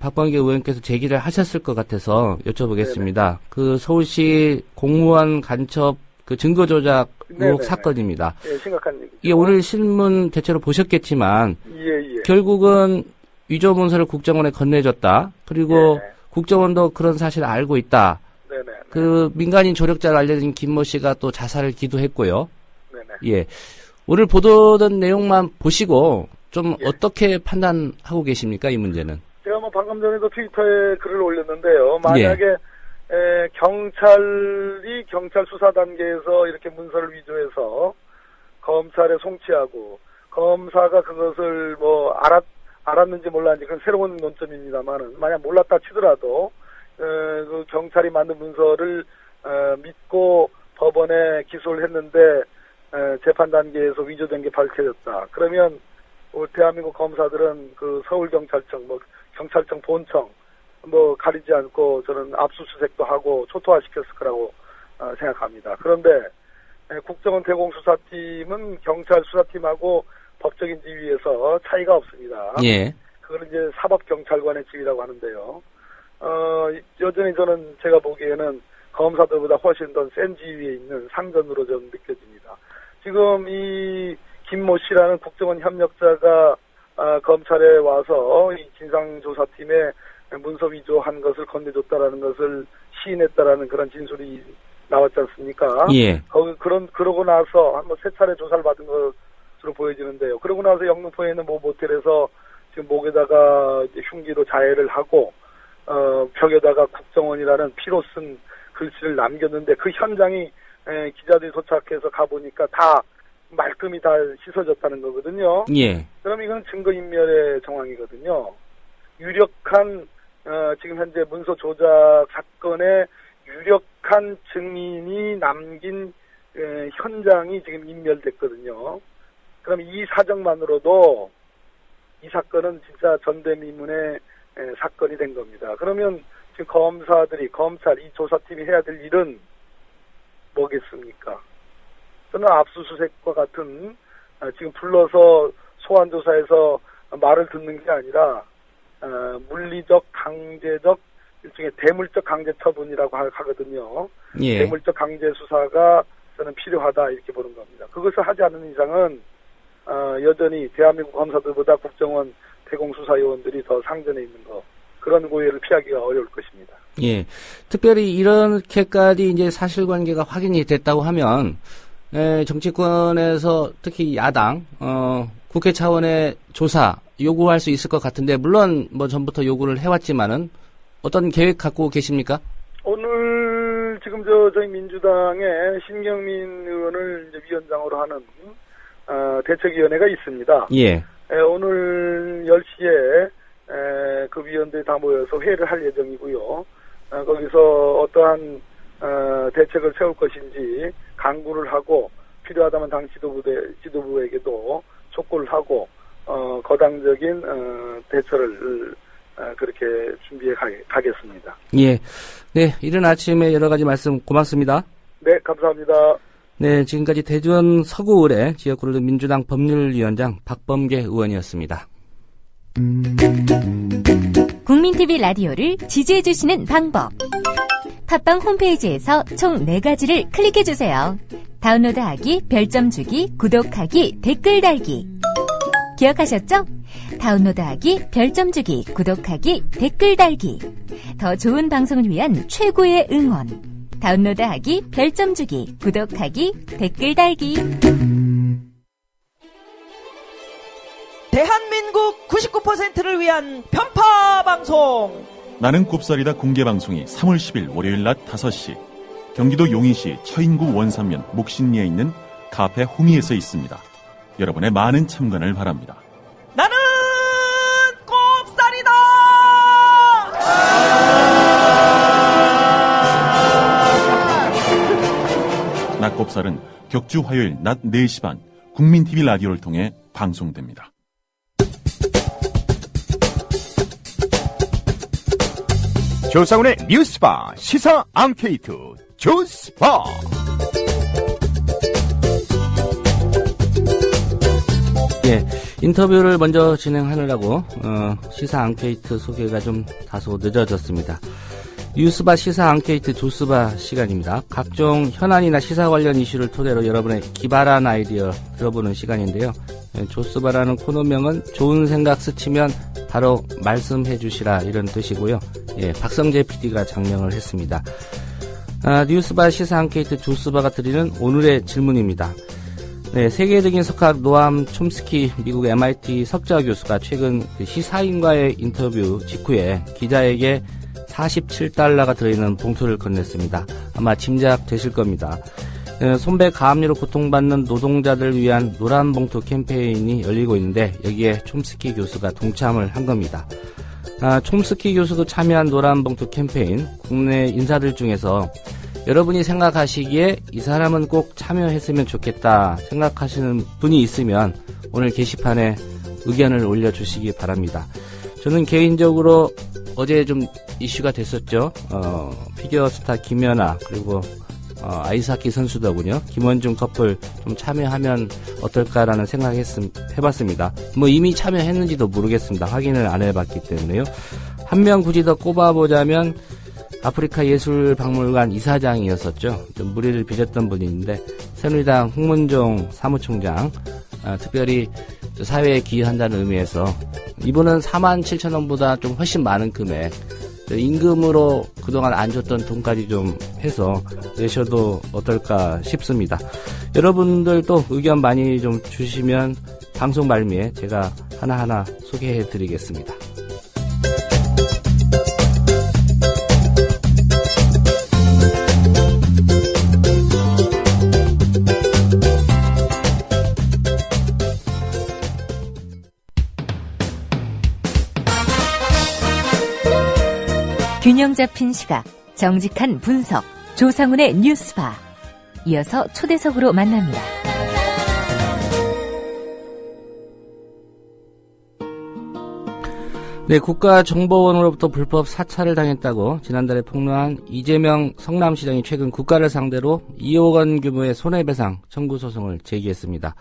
박범계 의원께서 제기를 하셨을 것 같아서 여쭤보겠습니다. 네네. 그 서울시 공무원 간첩 그 증거 조작 의혹 사건입니다. 예, 심각한 얘기죠. 예, 오늘 신문 대체로 보셨겠지만 예. 결국은 위조 문서를 국정원에 건네줬다. 그리고 국정원도 그런 사실을 알고 있다. 네네. 그 민간인 조력자로 알려진 김모 씨가 또 자살을 기도했고요. 네네. 예. 오늘 보도된 내용만 보시고 좀 어떻게 판단하고 계십니까, 이 문제는? 제가 뭐 방금 전에도 트위터에 글을 올렸는데요. 만약에 경찰이 경찰 수사 단계에서 이렇게 문서를 위조해서 검찰에 송치하고 검사가 그것을 뭐 알았는지 몰랐는지 그건 새로운 논점입니다만은 만약 몰랐다 치더라도 그 경찰이 만든 문서를 믿고 법원에 기소를 했는데 재판 단계에서 위조된 게 밝혀졌다. 그러면 대한민국 검사들은 그 서울경찰청, 뭐 경찰청 본청 뭐 가리지 않고 저는 압수수색도 하고 초토화시켰을 거라고 생각합니다. 그런데 국정원 대공수사팀은 경찰 수사팀하고 법적인 지위에서 차이가 없습니다. 예. 그걸 이제 사법경찰관의 지위라고 하는데요. 여전히 저는 제가 보기에는 검사들보다 훨씬 더 센 지위에 있는 상전으로 저는 느껴집니다. 지금 이 김모 씨라는 국정원 협력자가 검찰에 와서 이 진상조사팀에 문서 위조한 것을 건네줬다라는 것을 시인했다라는 그런 진술이 나왔지 않습니까? 예. 그러고 나서 한 세 차례 조사를 받은 것으로 보여지는데요. 그러고 나서 영등포에 있는 모 모텔에서 지금 목에다가 흉기로 자해를 하고 벽에다가 국정원이라는 피로 쓴 글씨를 남겼는데 그 현장이 기자들이 도착해서 가보니까 다 말끔히 다 씻어졌다는 거거든요. 예. 그럼 이건 증거인멸의 정황이거든요. 유력한 지금 현재 문서 조작 사건의 유력한 증인이 남긴 현장이 지금 인멸됐거든요. 그럼 이 사정만으로도 이 사건은 진짜 전대미문의 사건이 된 겁니다. 그러면 지금 검찰 이 조사팀이 해야 될 일은 뭐겠습니까? 저는 압수수색과 같은 지금 불러서 소환조사에서 말을 듣는 게 아니라 물리적, 강제적, 일종의 대물적 강제 처분이라고 하거든요. 예. 대물적 강제 수사가 저는 필요하다 이렇게 보는 겁니다. 그것을 하지 않는 이상은 여전히 대한민국 검사들보다 국정원 대공수사요원들이 더 상전에 있는 거, 그런 고해를 피하기가 어려울 것입니다. 예. 특별히 이렇게까지 이제 사실관계가 확인이 됐다고 하면 정치권에서 특히 야당 국회 차원의 조사 요구할 수 있을 것 같은데, 물론 뭐 전부터 요구를 해왔지만은 어떤 계획 갖고 계십니까? 오늘 지금 저희 민주당의 신경민 의원을 이제 위원장으로 하는 대책위원회가 있습니다. 예. 오늘 10시에 그 위원들이 다 모여서 회의를 할 예정이고요. 거기서 어떠한 대책을 세울 것인지 강구를 하고, 필요하다면 당 지도부에게도 촉구를 하고 거당적인 대처를 그렇게 준비해 가겠습니다. 예. 네, 이른 아침에 여러 가지 말씀 고맙습니다. 네, 감사합니다. 네, 지금까지 대전 서구을의 지역구를 민주당 법률위원장 박범계 의원이었습니다. 국민TV 라디오를 지지해주시는 방법. 팟빵 홈페이지에서 총 4가지를 클릭해주세요. 다운로드하기, 별점 주기, 구독하기, 댓글 달기. 기억하셨죠? 다운로드하기, 별점 주기, 구독하기, 댓글 달기. 더 좋은 방송을 위한 최고의 응원. 다운로드하기, 별점 주기, 구독하기, 댓글 달기. 대한민국 99%를 위한 편파 방송. 나는 꼽살이다 공개방송이 3월 10일 월요일 낮 5시 경기도 용인시 처인구 원산면 목신리에 있는 카페 홍이에서 있습니다. 여러분의 많은 참관을 바랍니다. 나는 꼽살이다. 낙곱살은 격주 화요일 낮 4시 반 국민TV 라디오를 통해 방송됩니다. 조상훈의 뉴스바 시사 앙케이트 조스바. 예, 인터뷰를 먼저 진행하느라고 시사 앙케이트 소개가 좀 다소 늦어졌습니다. 뉴스바 시사 앙케이트 조스바 시간입니다. 각종 현안이나 시사 관련 이슈를 토대로 여러분의 기발한 아이디어 들어보는 시간인데요. 조스바라는 코너명은 좋은 생각 스치면 바로 말씀해 주시라 이런 뜻이고요. 예, 박성재 PD가 장명을 했습니다. 뉴스바 시사 앙케이트 조스바가 드리는 오늘의 질문입니다. 네, 세계적인 석학 노암 촘스키 미국 MIT 석좌 교수가 최근 시사인과의 인터뷰 직후에 기자에게 47달러가 들어있는 봉투를 건넸습니다. 아마 짐작되실 겁니다. 손배 가압류로 고통받는 노동자들을 위한 노란 봉투 캠페인이 열리고 있는데 여기에 촘스키 교수가 동참을 한 겁니다. 촘스키 교수도 참여한 노란 봉투 캠페인, 국내 인사들 중에서 여러분이 생각하시기에 이 사람은 꼭 참여했으면 좋겠다 생각하시는 분이 있으면 오늘 게시판에 의견을 올려주시기 바랍니다. 저는 개인적으로 어제 좀 이슈가 됐었죠. 피겨스타 김연아 그리고 아이스하키 선수더군요. 김원중 커플 좀 참여하면 어떨까라는 해봤습니다. 뭐 이미 참여했는지도 모르겠습니다. 확인을 안 해봤기 때문에요. 한 명 굳이 더 꼽아보자면 아프리카 예술박물관 이사장이었었죠. 좀 무리를 빚었던 분인데 새누리당 홍문종 사무총장 특별히 사회에 기여한다는 의미에서 이분은 47,000원보다 좀 훨씬 많은 금액 임금으로 그동안 안 줬던 돈까지 좀 해서 내셔도 어떨까 싶습니다. 여러분들도 의견 많이 좀 주시면 방송 말미에 제가 하나하나 소개해 드리겠습니다. 균형 잡힌 시각, 정직한 분석, 조상훈의 뉴스바. 이어서 초대석으로 만납니다. 네, 국가정보원으로부터 불법 사찰을 당했다고 지난달에 폭로한 이재명 성남시장이 최근 국가를 상대로 2억 원 규모의 손해배상 청구 소송을 제기했습니다.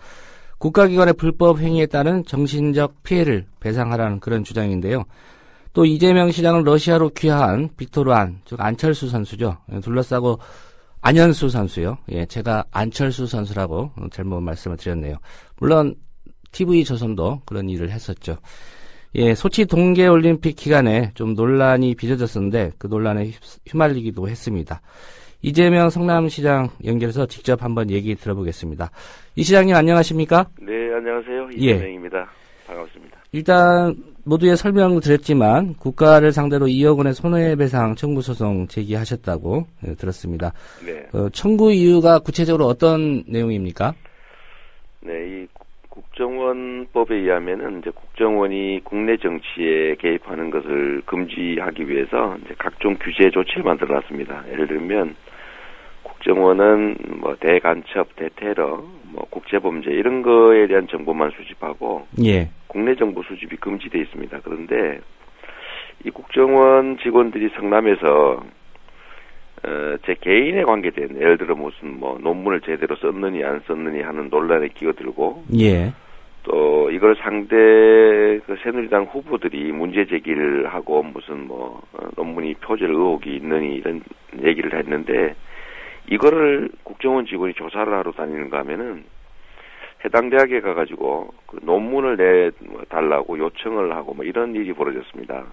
국가기관의 불법 행위에 따른 정신적 피해를 배상하라는 그런 주장인데요. 또 이재명 시장을 러시아로 귀화한 빅토르 안, 즉 안철수 선수죠. 둘러싸고 안현수 선수요. 예, 제가 안철수 선수라고 잘못 말씀을 드렸네요. 물론 TV조선도 그런 일을 했었죠. 예, 소치 동계올림픽 기간에 좀 논란이 빚어졌었는데 그 논란에 휘말리기도 했습니다. 이재명 성남시장 연결해서 직접 한번 얘기 들어보겠습니다. 이 시장님 안녕하십니까? 네, 안녕하세요. 이재명입니다. 반갑습니다. 일단 모두의 설명을 드렸지만 국가를 상대로 2억 원의 손해배상 청구 소송 제기하셨다고 들었습니다. 네. 청구 이유가 구체적으로 어떤 내용입니까? 네, 이 국정원법에 의하면은 이제 국정원이 국내 정치에 개입하는 것을 금지하기 위해서 이제 각종 규제 조치를 만들어놨습니다. 예를 들면 국정원은 뭐 대간첩, 대테러, 뭐 국제범죄 이런 거에 대한 정보만 수집하고 예. 국내 정보 수집이 금지돼 있습니다. 그런데 이 국정원 직원들이 성남에서 제 개인에 관계된 예를 들어 무슨 뭐 논문을 제대로 썼느니 안 썼느니 하는 논란에 끼어들고 예. 또 이걸 상대 그 새누리당 후보들이 문제 제기를 하고 무슨 뭐 논문이 표절 의혹이 있느니 이런 얘기를 했는데 이거를 국정원 직원이 조사를 하러 다니는가 하면은 해당 대학에 가가지고 그 논문을 내달라고 요청을 하고 뭐 이런 일이 벌어졌습니다.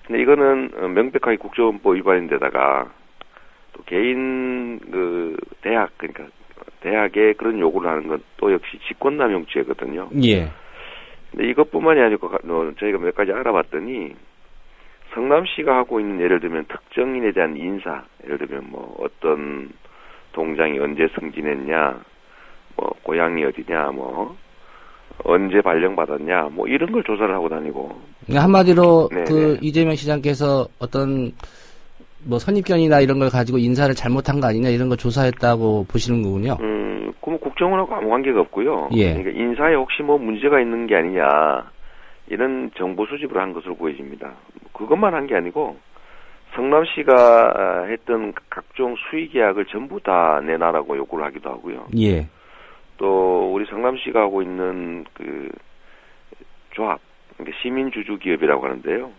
근데 이거는 명백하게 국정원법 위반인데다가 또 개인 그 대학 그러니까 대학에 그런 요구를 하는 건 또 역시 직권남용죄거든요. 예. 근데 이것뿐만이 아니고 저희가 몇 가지 알아봤더니 성남시가 하고 있는 예를 들면 특정인에 대한 인사, 예를 들면 뭐 어떤 동장이 언제 승진했냐, 뭐 고향이 어디냐, 뭐 언제 발령받았냐, 뭐 이런 걸 조사를 하고 다니고. 한마디로 네네. 그 이재명 시장께서 어떤 뭐 선입견이나 이런 걸 가지고 인사를 잘못한 거 아니냐 이런 걸 조사했다고 보시는 거군요. 그럼 국정원하고 아무 관계가 없고요. 예. 그러니까 인사에 혹시 뭐 문제가 있는 게 아니냐 이런 정보 수집을 한 것으로 보여집니다. 그것만 한 게 아니고 성남시가 했던 각종 수의 계약을 전부 다 내놔라고 요구를 하기도 하고요. 예. 또 우리 성남시가 하고 있는 그 조합, 그러니까 시민주주기업이라고 하는데요.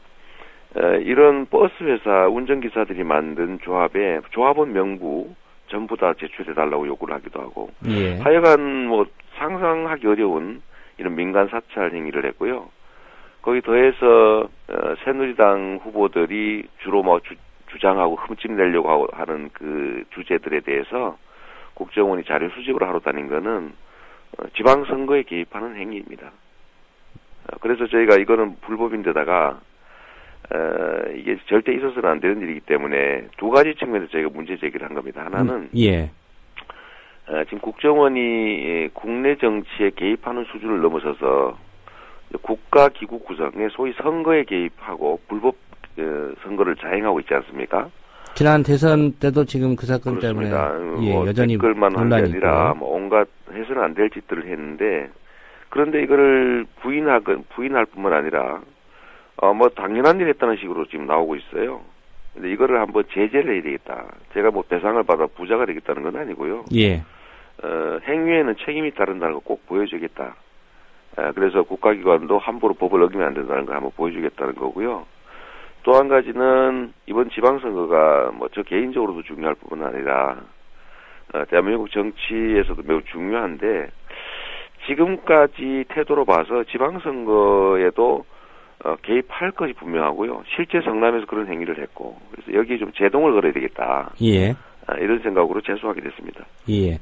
이런 버스 회사 운전기사들이 만든 조합에 조합원 명부 전부 다 제출해달라고 요구를 하기도 하고. 예. 하여간 뭐 상상하기 어려운 이런 민간 사찰 행위를 했고요. 거기 더해서 새누리당 후보들이 주로 뭐 주장하고 흠집 내려고 하는 그 주제들에 대해서 국정원이 자료 수집을 하러 다닌 거는 지방선거에 개입하는 행위입니다. 그래서 저희가 이거는 불법인데다가 이게 절대 있어서는 안 되는 일이기 때문에 두 가지 측면에서 저희가 문제 제기를 한 겁니다. 하나는 예. 지금 국정원이 국내 정치에 개입하는 수준을 넘어서서 국가 기구 구성에 소위 선거에 개입하고 불법 선거를 자행하고 있지 않습니까? 지난 대선 때도 지금 그 사건 그렇습니다. 때문에 예, 뭐 여전히 댓글만 한 게 논란이 아니라 있고. 뭐 온갖 해서는 안 될 짓들을 했는데 그런데 이거를 부인할 뿐만 아니라 뭐 당연한 일 했다는 식으로 지금 나오고 있어요. 근데 이거를 한번 제재를 해야 되겠다. 제가 뭐 배상을 받아 부자가 되겠다는 건 아니고요. 예. 행위에는 책임이 따른다는 거 꼭 보여주겠다. 그래서 국가기관도 함부로 법을 어기면 안 된다는 걸 한번 보여주겠다는 거고요. 또 한 가지는 이번 지방선거가 뭐 저 개인적으로도 중요할 뿐만 아니라 대한민국 정치에서도 매우 중요한데 지금까지 태도로 봐서 지방선거에도 개입할 것이 분명하고요. 실제 성남에서 그런 행위를 했고 그래서 여기에 좀 제동을 걸어야 되겠다. 예. 이런 생각으로 제소하게 됐습니다. 예.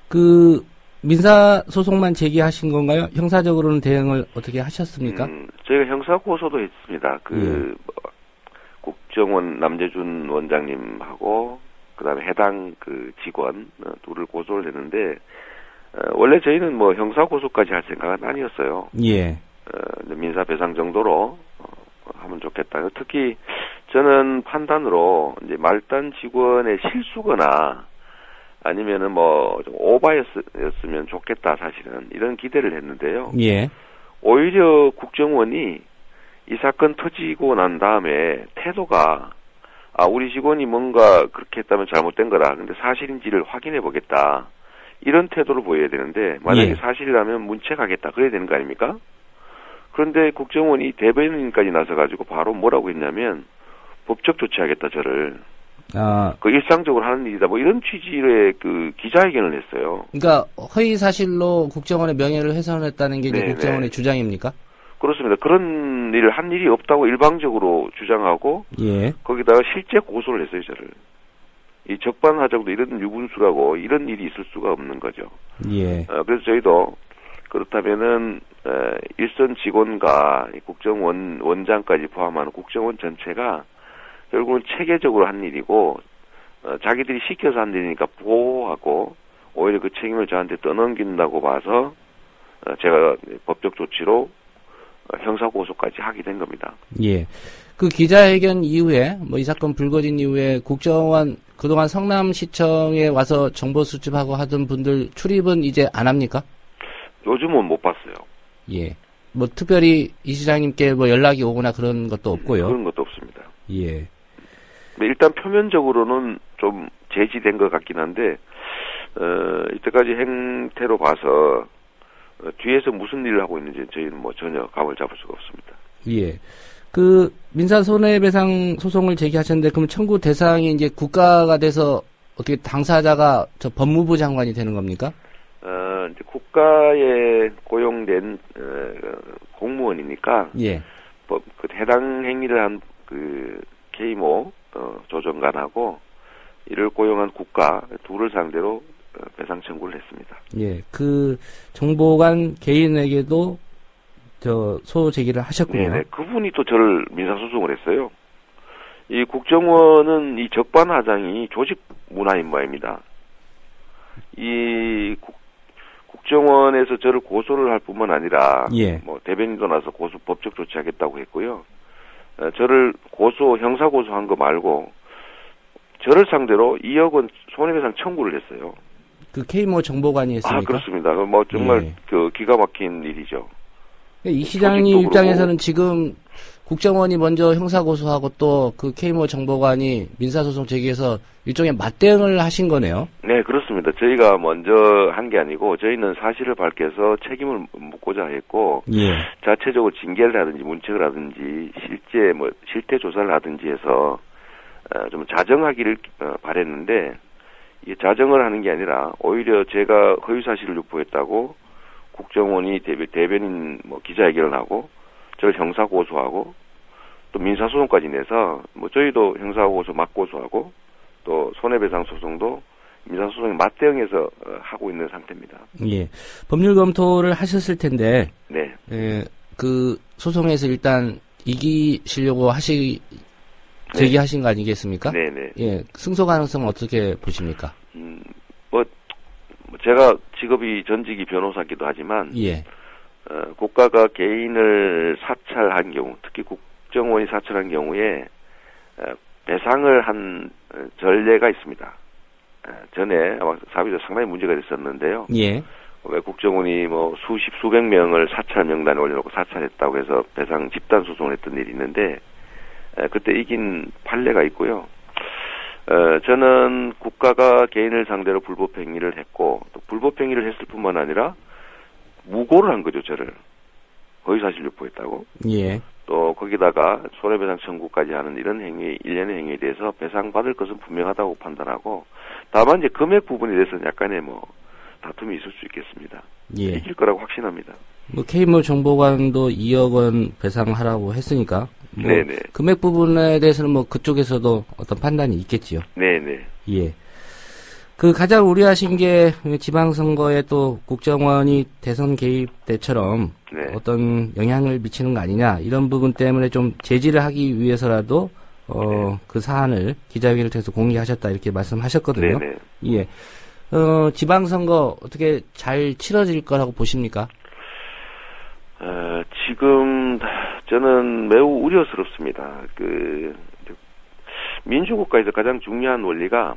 그 민사 소송만 제기하신 건가요? 형사적으로는 대응을 어떻게 하셨습니까? 저희가 형사 고소도 했습니다. 국정원 남재준 원장님하고 그다음에 해당 그 직원 둘을 고소를 했는데 원래 저희는 뭐 형사 고소까지 할 생각은 아니었어요. 예. 민사 배상 정도로 하면 좋겠다. 특히 저는 판단으로 이제 말단 직원의 실수거나 아니면은 뭐 좀 오바였으면 좋겠다 사실은 이런 기대를 했는데요. 예. 오히려 국정원이 이 사건 터지고 난 다음에 태도가 우리 직원이 뭔가 그렇게 했다면 잘못된 거다. 근데 사실인지를 확인해 보겠다. 이런 태도를 보여야 되는데 만약에 예. 사실이라면 문책하겠다. 그래야 되는 거 아닙니까? 그런데 국정원이 대변인까지 나서가지고 바로 뭐라고 했냐면 법적 조치하겠다 저를. 그 일상적으로 하는 일이다. 뭐 이런 취지의 그 기자회견을 했어요. 그러니까 허위 사실로 국정원의 명예를 훼손했다는 게 이제 네네. 국정원의 주장입니까? 그렇습니다. 그런 일을 한 일이 없다고 일방적으로 주장하고 예. 거기다가 실제 고소를 했어요 저를. 이 적반하장도 이런 유분수라고 이런 일이 있을 수가 없는 거죠. 예. 그래서 저희도 그렇다면은 일선 직원과 국정원 원장까지 포함하는 국정원 전체가 결국은 체계적으로 한 일이고 자기들이 시켜서 한 일이니까 보호하고 오히려 그 책임을 저한테 떠넘긴다고 봐서 제가 법적 조치로 형사고소까지 하게 된 겁니다. 예. 그 기자회견 이후에 뭐 이 사건 불거진 이후에 국정원 그동안 성남시청에 와서 정보 수집하고 하던 분들 출입은 이제 안 합니까? 요즘은 못 봤어요. 예. 뭐 특별히 이 시장님께 뭐 연락이 오거나 그런 것도 없고요. 그런 것도 없습니다. 예. 일단 표면적으로는 좀 제지된 것 같긴 한데 이때까지 행태로 봐서 뒤에서 무슨 일을 하고 있는지 저희는 뭐 전혀 감을 잡을 수가 없습니다. 예. 그 민사 손해배상 소송을 제기하셨는데 그럼 청구 대상이 이제 국가가 돼서 어떻게 당사자가 저 법무부 장관이 되는 겁니까? 이제 국가에 고용된 공무원이니까 예. 그 해당 행위를 한 그 K모 조정관하고 이를 고용한 국가 둘을 상대로 배상 청구를 했습니다. 예. 그 정보관 개인에게도 저 소호 제기를 하셨군요. 네네. 그분이 또 저를 민사소송을 했어요. 이 국정원은 이 적반하장이 조직 문화인 모양입니다. 이 국정원에서 저를 고소를 할 뿐만 아니라 예. 뭐 대변인도 나서 고소 법적 조치하겠다고 했고요. 저를 형사 고소한 거 말고 저를 상대로 2억 원 손해배상 청구를 했어요. 그 K모 정보관이 했습니까? 그렇습니다. 뭐 정말 예. 그 기가 막힌 일이죠. 이 시장님 입장에서는 지금 국정원이 먼저 형사고소하고 또 그 K모 정보관이 민사소송 제기해서 일종의 맞대응을 하신 거네요. 네, 그렇습니다. 저희가 먼저 한 게 아니고 저희는 사실을 밝혀서 책임을 묻고자 했고 예. 자체적으로 징계를 하든지 문책을 하든지 실태 조사를 하든지 해서 좀 자정하기를 바랬는데 이 자정을 하는 게 아니라 오히려 제가 허위 사실을 유포했다고 국정원이 대변인 기자회견을 하고 저를 형사 고소하고 또 민사 소송까지 내서 저희도 형사 고소 맞고소하고 또 손해배상 소송도 민사 소송에 맞대응해서 하고 있는 상태입니다. 예. 법률 검토를 하셨을 텐데 네. 그 소송에서 일단 이기시려고 제기하신 거 아니겠습니까? 네네. 예. 승소 가능성은 어떻게 보십니까? 제가 직업이 전직이 변호사기도 하지만 예. 국가가 개인을 사찰한 경우, 특히 국정원이 사찰한 경우에 배상을 한 전례가 있습니다. 전에 아마 사업에서 상당히 문제가 됐었는데요. 예. 왜 국정원이 수백 명을 사찰 명단에 올려놓고 사찰했다고 해서 배상 집단 소송을 했던 일이 있는데 그때 이긴 판례가 있고요. 저는 국가가 개인을 상대로 불법 행위를 했고 또 불법 행위를 했을 뿐만 아니라 무고를 한 거죠, 저를. 허위사실 유포했다고. 예. 또 거기다가 손해배상 청구까지 하는 이런 행위, 일련의 행위에 대해서 배상받을 것은 분명하다고 판단하고 다만 이제 금액 부분에 대해서는 약간의 다툼이 있을 수 있겠습니다. 예. 이길 거라고 확신합니다. K모 정보관도 2억 원 배상하라고 했으니까 네네. 금액 부분에 대해서는 그쪽에서도 어떤 판단이 있겠지요. 네네. 예. 그 가장 우려하신 게 지방선거에 또 국정원이 대선 개입 때처럼 네. 어떤 영향을 미치는 거 아니냐 이런 부분 때문에 좀 제지를 하기 위해서라도 그 사안을 기자회견을 통해서 공개하셨다 이렇게 말씀하셨거든요. 네네. 예. 지방선거 어떻게 잘 치러질 거라고 보십니까? 지금 저는 매우 우려스럽습니다. 민주국가에서 가장 중요한 원리가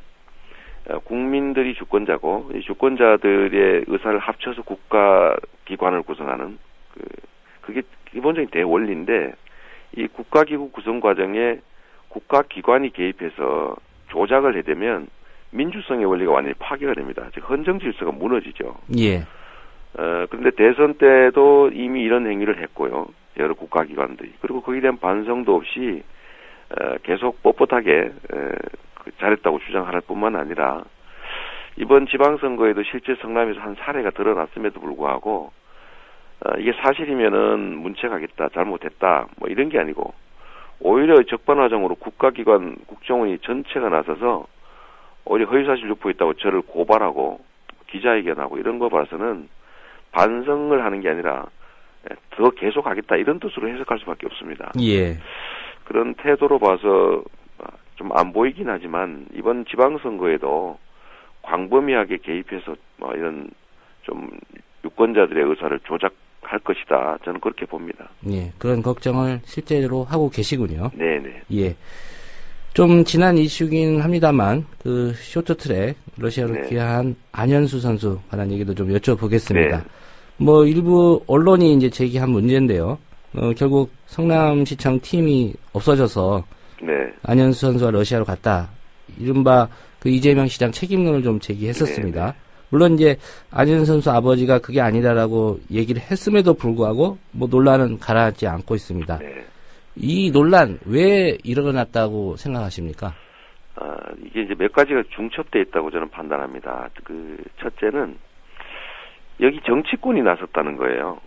국민들이 주권자고 이 주권자들의 의사를 합쳐서 국가기관을 구성하는 그게 기본적인 대원리인데 이 국가기구 구성 과정에 국가기관이 개입해서 조작을 해대면 민주성의 원리가 완전히 파괴가 됩니다. 즉 헌정 질서가 무너지죠. 예. 그런데 대선 때도 이미 이런 행위를 했고요. 여러 국가기관들이. 그리고 거기에 대한 반성도 없이 계속 뻣뻣하게 잘했다고 주장할 뿐만 아니라 이번 지방선거에도 실제 성남에서 한 사례가 드러났음에도 불구하고 이게 사실이면은 문책하겠다, 잘못했다, 뭐 이런 게 아니고 오히려 적반하장으로 국가기관, 국정원이 전체가 나서서 오히려 허위사실 유포했다고 저를 고발하고 기자회견하고 이런 거 봐서는 반성을 하는 게 아니라 더 계속하겠다 이런 뜻으로 해석할 수밖에 없습니다. 예. 그런 태도로 봐서 좀 안 보이긴 하지만 이번 지방선거에도 광범위하게 개입해서 이런 좀 유권자들의 의사를 조작할 것이다. 저는 그렇게 봅니다. 예, 그런 걱정을 실제로 하고 계시군요. 네네. 예. 좀 지난 이슈긴 합니다만 그 쇼트트랙 러시아로 네. 귀화한 안현수 선수 관한 얘기도 좀 여쭤보겠습니다. 네. 뭐 일부 언론이 이제 제기한 문제인데요. 결국 성남시청 팀이 없어져서 네. 안현수 선수가 러시아로 갔다. 이른바 그 이재명 시장 책임론을 좀 제기했었습니다. 네. 물론 이제 안현수 선수 아버지가 그게 아니다라고 얘기를 했음에도 불구하고 뭐 논란은 가라앉지 않고 있습니다. 네. 이 논란 왜 일어났다고 생각하십니까? 이게 이제 몇 가지가 중첩되어 있다고 저는 판단합니다. 그 첫째는 여기 정치권이 나섰다는 거예요.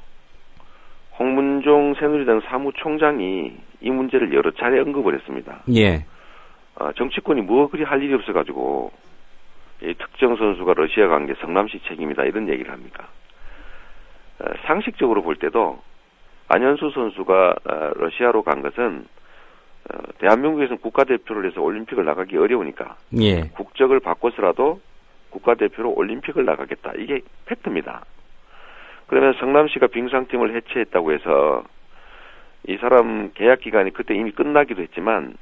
홍문종 새누리당 사무총장이 이 문제를 여러 차례 언급을 했습니다. 예. 정치권이 뭐 그리 할 일이 없어가지고 이 특정 선수가 러시아 간 게 성남시 책임이다 이런 얘기를 합니까? 상식적으로 볼 때도 안현수 선수가 러시아로 간 것은 대한민국에서는 국가대표를 해서 올림픽을 나가기 어려우니까 예. 국적을 바꿔서라도 국가대표로 올림픽을 나가겠다. 이게 팩트입니다. 그러면 성남시가 빙상팀을 해체했다고 해서 이 사람 계약 기간이 그때 이미 끝나기도 했지만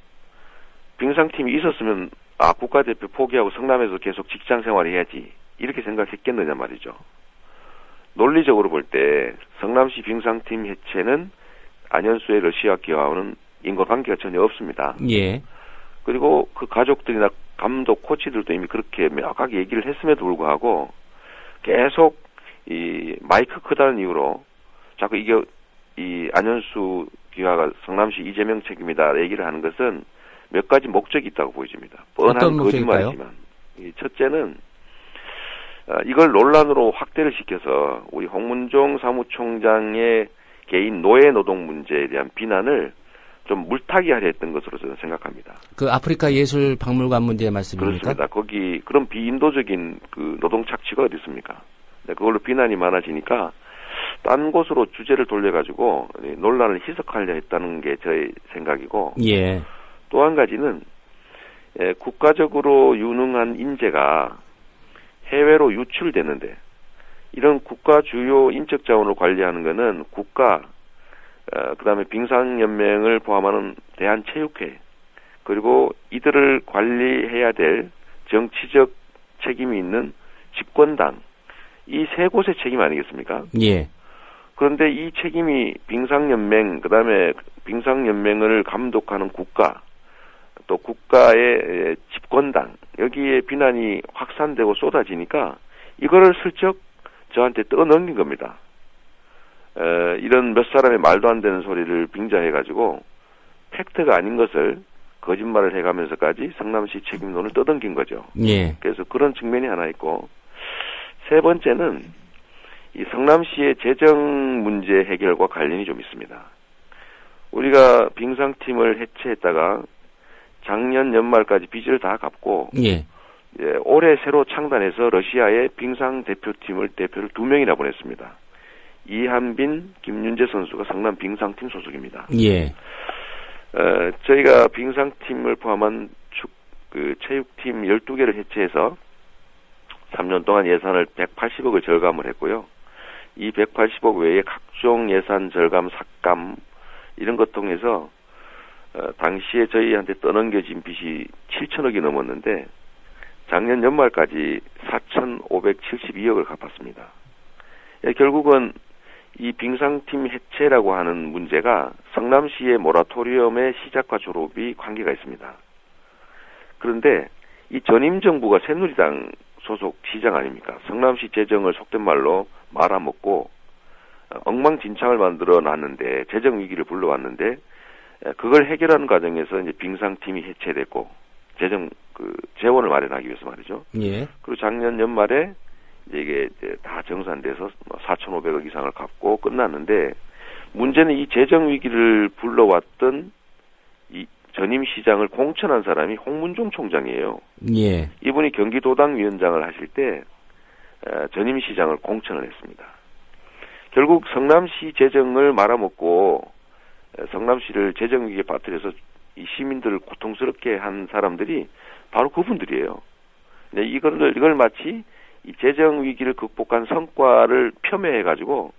빙상팀이 있었으면 국가대표 포기하고 성남에서 계속 직장 생활을 해야지 이렇게 생각했겠느냐 말이죠. 논리적으로 볼 때 성남시 빙상팀 해체는 안현수의 러시아 기와는 인과관계가 전혀 없습니다. 예. 그리고 그 가족들이나 감독, 코치들도 이미 그렇게 명확하게 얘기를 했음에도 불구하고 계속 이 마이크 크다는 이유로 자꾸 이게 이 안현수 기와가 성남시 이재명 책임이다 얘기를 하는 것은 몇 가지 목적이 있다고 보여집니다. 뻔한 거짓말이지만 첫째는 이걸 논란으로 확대를 시켜서 우리 홍문종 사무총장의 개인 노예 노동 문제에 대한 비난을 좀 물타기 하려 했던 것으로 저는 생각합니다. 그 아프리카 예술 박물관 문제 말씀입니까? 그렇습니다. 거기 그런 비인도적인 그 노동 착취가 어디 있습니까? 그걸로 비난이 많아지니까 딴 곳으로 주제를 돌려가지고 논란을 희석하려 했다는 게 저의 생각이고 예. 또 한 가지는 국가적으로 유능한 인재가 해외로 유출되는데 이런 국가 주요 인적 자원을 관리하는 것은 국가 그다음에 빙상연맹을 포함하는 대한체육회 그리고 이들을 관리해야 될 정치적 책임이 있는 집권당 이 세 곳의 책임 아니겠습니까? 예. 그런데 이 책임이 빙상연맹 그다음에 빙상연맹을 감독하는 국가 또 국가의 집권당 여기에 비난이 확산되고 쏟아지니까 이거를 슬쩍 저한테 떠넘긴 겁니다. 이런 몇 사람의 말도 안 되는 소리를 빙자해가지고 팩트가 아닌 것을 거짓말을 해가면서까지 성남시 책임론을 떠넘긴 거죠. 예. 그래서 그런 측면이 하나 있고 세 번째는 이 성남시의 재정 문제 해결과 관련이 좀 있습니다. 우리가 빙상팀을 해체했다가 작년 연말까지 빚을 다 갚고 예. 올해 새로 창단해서 러시아의 빙상 대표팀을 대표를 2명이나 보냈습니다. 이한빈, 김윤재 선수가 성남 빙상팀 소속입니다. 예. 저희가 빙상팀을 포함한 체육팀 12개를 해체해서 3년 동안 예산을 180억을 절감을 했고요. 이 180억 외에 각종 예산 절감, 삭감 이런 것 통해서 당시에 저희한테 떠넘겨진 빚이 7천억이 넘었는데 작년 연말까지 4,572억을 갚았습니다. 결국은 이 빙상팀 해체라고 하는 문제가 성남시의 모라토리엄의 시작과 졸업이 관계가 있습니다. 그런데 이 전임 정부가 새누리당 소속 시장 아닙니까? 성남시 재정을 속된 말로 말아먹고 엉망진창을 만들어 놨는데, 재정 위기를 불러왔는데, 그걸 해결하는 과정에서 이제 빙상팀이 해체됐고, 재원을 마련하기 위해서 말이죠. 예. 그리고 작년 연말에 이게 다 정산돼서 4,500억 이상을 갚고 끝났는데, 문제는 이 재정 위기를 불러왔던 이 전임 시장을 공천한 사람이 홍문종 총장이에요. 예. 이분이 경기도당 위원장을 하실 때 전임 시장을 공천을 했습니다. 결국 성남시 재정을 말아먹고 성남시를 재정 위기에 빠뜨려서 이 시민들을 고통스럽게 한 사람들이 바로 그분들이에요. 이걸 마치 이 재정 위기를 극복한 성과를 폄훼해가지고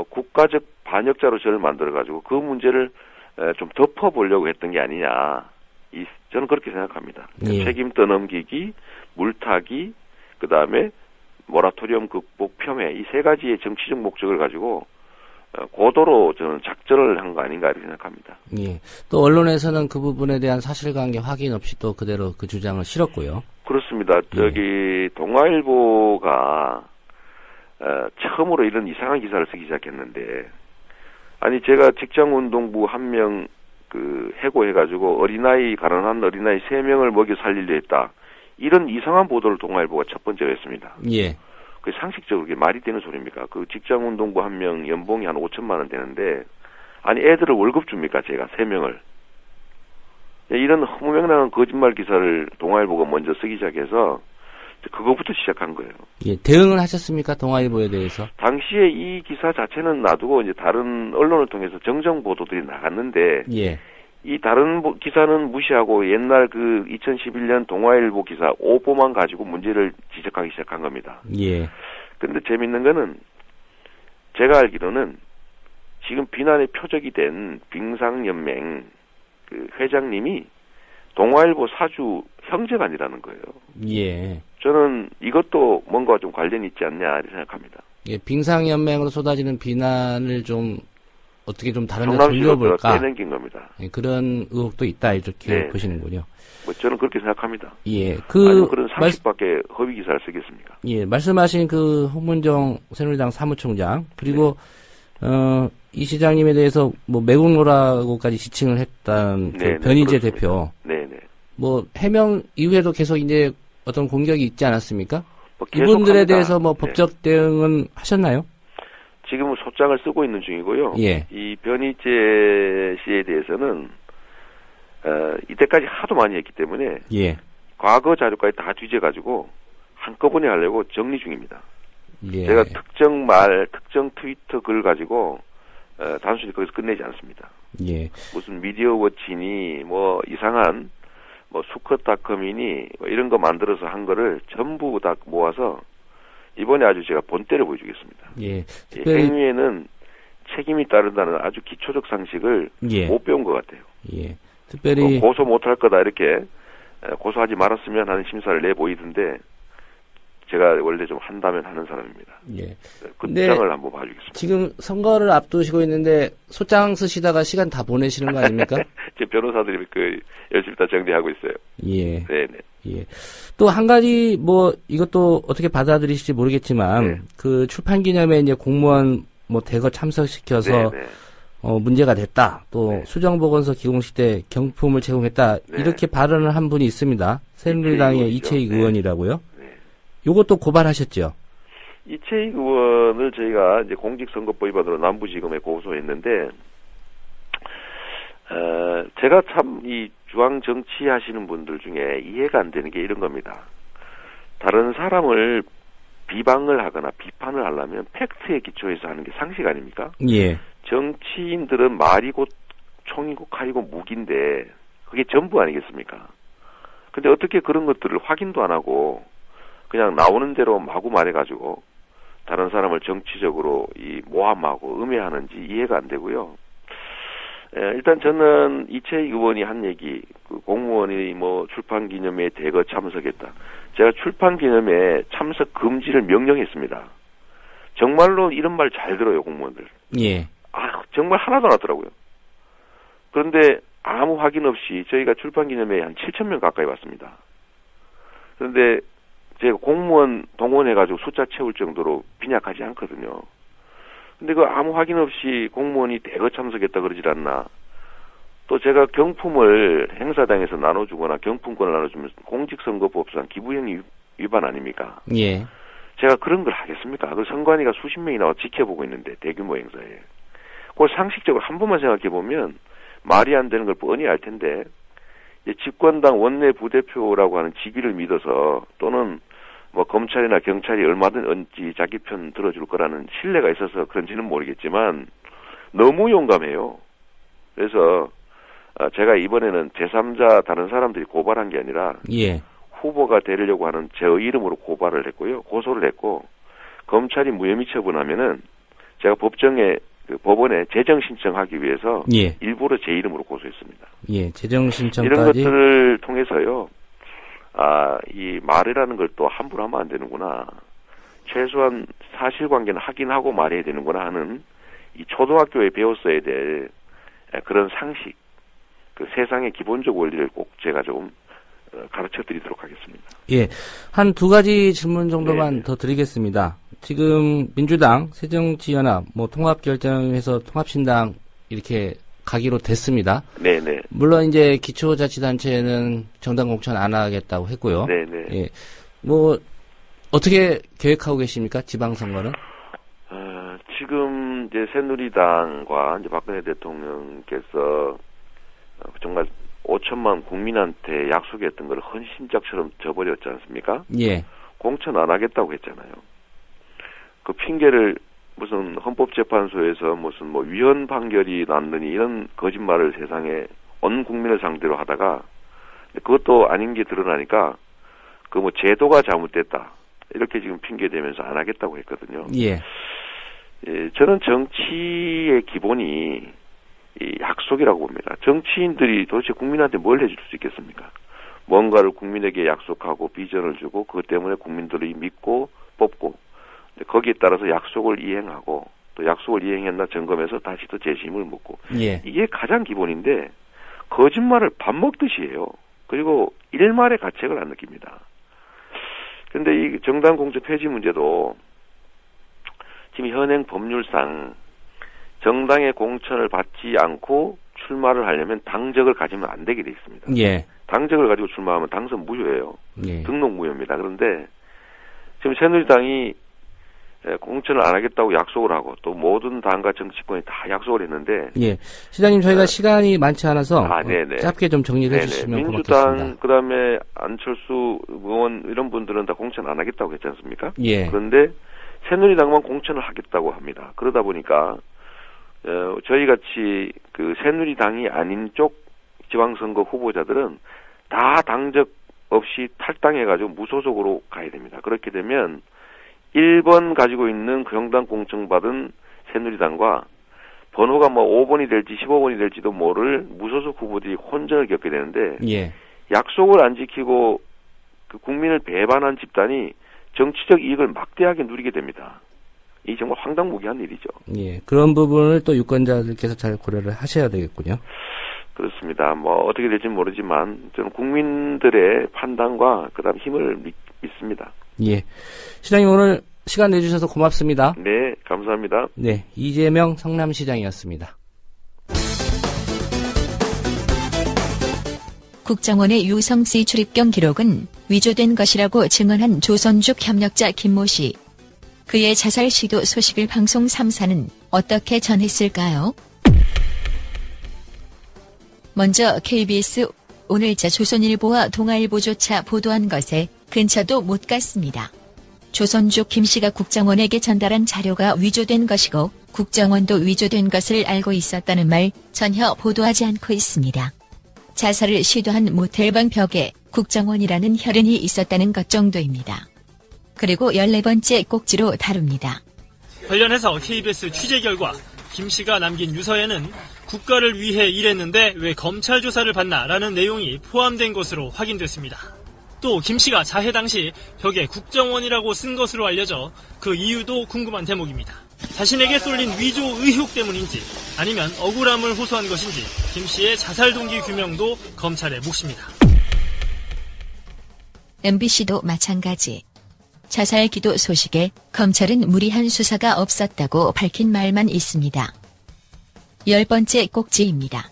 국가적 반역자로 저를 만들어가지고 그 문제를 좀 덮어보려고 했던 게 아니냐. 저는 그렇게 생각합니다. 예. 책임 떠넘기기, 물타기, 그 다음에 모라토리엄 극복 폄훼, 이 세 가지의 정치적 목적을 가지고 고도로 저는 작전을 한 거 아닌가 이렇게 생각합니다. 예. 또 언론에서는 그 부분에 대한 사실관계 확인 없이 또 그대로 그 주장을 실었고요. 그렇습니다. 저기 동아일보가 처음으로 이런 이상한 기사를 쓰기 시작했는데, 아니 제가 직장운동부 한 명 해고해가지고 가난한 어린아이 3명을 먹여 살리려 했다. 이런 이상한 보도를 동아일보가 첫 번째로 했습니다. 예. 그 상식적으로 그게 말이 되는 소리입니까? 그 직장운동부 한 명 연봉이 한 5천만 원 되는데, 아니 애들을 월급 줍니까? 제가 3명을. 이런 허무맹랑한 거짓말 기사를 동아일보가 먼저 쓰기 시작해서 그거부터 시작한 거예요. 예, 대응을 하셨습니까? 동아일보에 대해서? 당시에 이 기사 자체는 놔두고 이제 다른 언론을 통해서 정정 보도들이 나갔는데, 예. 이 다른 기사는 무시하고 옛날 그 2011년 동아일보 기사 오보만 가지고 문제를 지적하기 시작한 겁니다. 예. 근데 재밌는 거는 제가 알기로는 지금 비난의 표적이 된 빙상연맹 그 회장님이 동아일보 사주 형제가 아니라는 거예요. 예. 저는 이것도 뭔가 좀 관련이 있지 않냐 이렇게 생각합니다. 예, 빙상연맹으로 쏟아지는 비난을 좀 어떻게 좀 다른 데 돌려볼까? 빼넘긴 겁니다. 예, 그런 의혹도 있다 이렇게 네. 보시는군요. 뭐 저는 그렇게 생각합니다. 예, 아니면 그런 상식밖에 허위 기사를 쓰겠습니까? 예, 말씀하신 그 홍문종 새누리당 사무총장 그리고 이 시장님에 대해서 뭐 매국노라고까지 지칭을 했던 그 변희재 대표. 네네. 뭐 해명 이후에도 계속 이제 어떤 공격이 있지 않았습니까? 뭐 이분들에 합니다. 대해서 뭐 법적 대응은 하셨나요? 지금은 소장을 쓰고 있는 중이고요. 예. 이 변희재 씨에 대해서는 이때까지 하도 많이 했기 때문에 예. 과거 자료까지 다 뒤져가지고 한꺼번에 하려고 정리 중입니다. 예. 제가 특정 트위터 글 가지고 단순히 거기서 끝내지 않습니다. 예. 무슨 미디어워치니 뭐 이상한 뭐 수컷닷컴이니 뭐 이런 거 만들어서 한 거를 전부 다 모아서 이번에 아주 제가 본때를 보여주겠습니다. 예. 행위에는 책임이 따른다는 아주 기초적 상식을 예. 못 배운 것 같아요. 예. 특별히 고소 못할 거다 이렇게 고소하지 말았으면 하는 심사를 내보이던데 제가 원래 좀 한다면 하는 사람입니다. 예. 그 주장을 한번 봐주겠습니다. 지금 선거를 앞두시고 있는데 소장 쓰시다가 시간 다 보내시는 거 아닙니까? 제 변호사들이 열심히 다 정리하고 있어요. 예. 네네. 예. 또 한 가지 뭐 이것도 어떻게 받아들이실지 모르겠지만 그 출판 기념회 이제 공무원 뭐 대거 참석시켜서 문제가 됐다. 또 수정보건서 기공식 때 경품을 제공했다. 이렇게 발언을 한 분이 있습니다. 새누리당의 이채익 의원이라고요. 요것도 고발하셨죠? 이채익 의원을 저희가 이제 공직선거법 위반으로 남부지검에 고소했는데, 제가 참 이 중앙 정치하시는 분들 중에 이해가 안 되는 게 이런 겁니다. 다른 사람을 비방을 하거나 비판을 하려면 팩트에 기초해서 하는 게 상식 아닙니까? 예. 정치인들은 말이 곧 총이고 칼이고 무기인데 그게 전부 아니겠습니까? 근데 어떻게 그런 것들을 확인도 안 하고 그냥 나오는 대로 마구 말해가지고 다른 사람을 정치적으로 이 모함하고 음해하는지 이해가 안 되고요. 일단 저는 이채익 의원이 한 얘기, 그 공무원이 뭐 출판 기념회에 대거 참석했다. 제가 출판 기념회에 참석 금지를 명령했습니다. 정말로 이런 말 잘 들어요, 공무원들. 예. 정말 하나도 안 왔더라고요. 그런데 아무 확인 없이 저희가 출판 기념회에 한 7,000명 가까이 왔습니다. 그런데 제가 공무원 동원해가지고 숫자 채울 정도로 빈약하지 않거든요. 근데 그 아무 확인 없이 공무원이 대거 참석했다 그러질 않나. 또 제가 경품을 행사장에서 나눠주거나 경품권을 나눠주면 공직선거법상 기부행위 위반 아닙니까? 예. 제가 그런 걸 하겠습니까? 그 선관위가 수십 명이 나와 지켜보고 있는데 대규모 행사에. 그걸 상식적으로 한 번만 생각해보면 말이 안 되는 걸 뻔히 알 텐데 집권당 원내 부대표라고 하는 직위를 믿어서 또는 뭐 검찰이나 경찰이 얼마든지 자기 편 들어줄 거라는 신뢰가 있어서 그런지는 모르겠지만 너무 용감해요. 그래서 제가 이번에는 제3자 다른 사람들이 고발한 게 아니라 예. 후보가 되려고 하는 제 이름으로 고발을 했고요. 고소를 했고 검찰이 무혐의 처분하면은 제가 법원에 재정 신청하기 위해서 예. 일부러 제 이름으로 고소했습니다. 예, 재정 신청까지 이런 것들을 통해서요. 이 말이라는 걸 또 함부로 하면 안 되는구나. 최소한 사실관계는 확인하고 말해야 되는구나 하는 이 초등학교에 배웠어야 될 그런 상식, 그 세상의 기본적 원리를 꼭 제가 좀 가르쳐 드리도록 하겠습니다. 예, 한 두 가지 질문 정도만 더 드리겠습니다. 지금 민주당, 새정치연합, 통합결정해서 통합신당 이렇게 가기로 됐습니다. 네네. 물론 이제 기초자치단체는 정당 공천 안 하겠다고 했고요. 네네. 예, 어떻게 계획하고 계십니까? 지방선거는? 지금 이제 새누리당과 이제 박근혜 대통령께서 정말 5천만 국민한테 약속했던 걸 헌신짝처럼 져버렸지 않습니까? 예. 공천 안 하겠다고 했잖아요. 그 핑계를 무슨 헌법재판소에서 무슨 위헌 판결이 났느니 이런 거짓말을 세상에 온 국민을 상대로 하다가 그것도 아닌 게 드러나니까 제도가 잘못됐다. 이렇게 지금 핑계대면서 안 하겠다고 했거든요. 예. 예, 저는 정치의 기본이 이 약속이라고 봅니다. 정치인들이 도대체 국민한테 뭘 해줄 수 있겠습니까? 뭔가를 국민에게 약속하고 비전을 주고 그것 때문에 국민들이 믿고 뽑고 거기에 따라서 약속을 이행하고 또 약속을 이행했나 점검해서 다시 또 재심을 묻고 예. 이게 가장 기본인데 거짓말을 밥 먹듯이 해요. 그리고 일말의 가책을 안 느낍니다. 그런데 이 정당 공천 폐지 문제도 지금 현행 법률상 정당의 공천을 받지 않고 출마를 하려면 당적을 가지면 안 되게 돼 있습니다. 예. 당적을 가지고 출마하면 당선 무효예요. 예. 등록 무효입니다. 그런데 지금 새누리당이 공천을 안 하겠다고 약속을 하고 또 모든 당과 정치권이 다 약속을 했는데 예. 시장님 저희가 시간이 많지 않아서 네네. 짧게 좀 정리를 해주시면 민주당 고맙겠습니다. 그다음에 안철수 의원 이런 분들은 다 공천 안 하겠다고 했지 않습니까? 예. 그런데 새누리당만 공천을 하겠다고 합니다. 그러다 보니까 저희같이 그 새누리당이 아닌 쪽 지방선거 후보자들은 다 당적 없이 탈당해가지고 무소속으로 가야 됩니다. 그렇게 되면 1번 가지고 있는 정당 공천받은 새누리당과 번호가 5번이 될지 15번이 될지도 모를 무소속 후보들이 혼전을 겪게 되는데 예. 약속을 안 지키고 그 국민을 배반한 집단이 정치적 이익을 막대하게 누리게 됩니다. 이 정말 황당무계한 일이죠. 예, 그런 부분을 또 유권자들께서 잘 고려를 하셔야 되겠군요. 그렇습니다. 어떻게 될지는 모르지만 저는 국민들의 판단과 그다음 힘을 믿습니다. 예, 시장님 오늘 시간 내주셔서 고맙습니다. 네, 감사합니다. 네, 이재명 성남시장이었습니다. 국정원의 유성씨 출입경 기록은 위조된 것이라고 증언한 조선족 협력자 김모 씨. 그의 자살 시도 소식을 방송 3사는 어떻게 전했을까요? 먼저 KBS 오늘자 조선일보와 동아일보조차 보도한 것에 근처도 못 갔습니다. 조선족 김 씨가 국정원에게 전달한 자료가 위조된 것이고 국정원도 위조된 것을 알고 있었다는 말 전혀 보도하지 않고 있습니다. 자살을 시도한 모텔방 벽에 국정원이라는 혈흔이 있었다는 것 정도입니다. 그리고 14번째 꼭지로 다룹니다. 관련해서 KBS 취재 결과 김 씨가 남긴 유서에는 국가를 위해 일했는데 왜 검찰 조사를 받나라는 내용이 포함된 것으로 확인됐습니다. 또 김 씨가 자해 당시 벽에 국정원이라고 쓴 것으로 알려져 그 이유도 궁금한 대목입니다. 자신에게 쏠린 위조 의혹 때문인지 아니면 억울함을 호소한 것인지 김 씨의 자살 동기 규명도 검찰의 몫입니다. MBC도 마찬가지. 자살 기도 소식에 검찰은 무리한 수사가 없었다고 밝힌 말만 있습니다. 10번째 꼭지입니다.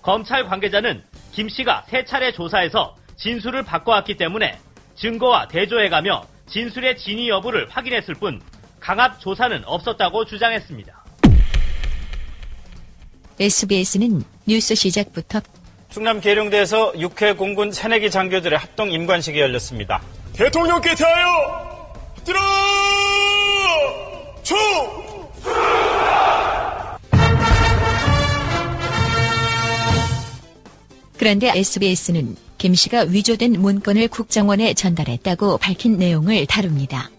검찰 관계자는 김 씨가 3차례 조사에서 진술을 바꿔왔기 때문에 증거와 대조해가며 진술의 진위 여부를 확인했을 뿐 강압 조사는 없었다고 주장했습니다. SBS는 뉴스 시작부터 충남 계룡대에서 6회 공군 새내기 장교들의 합동 임관식이 열렸습니다. 대통령께 대하여 들어 총! 그런데 SBS는 김 씨가 위조된 문건을 국정원에 전달했다고 밝힌 내용을 다룹니다.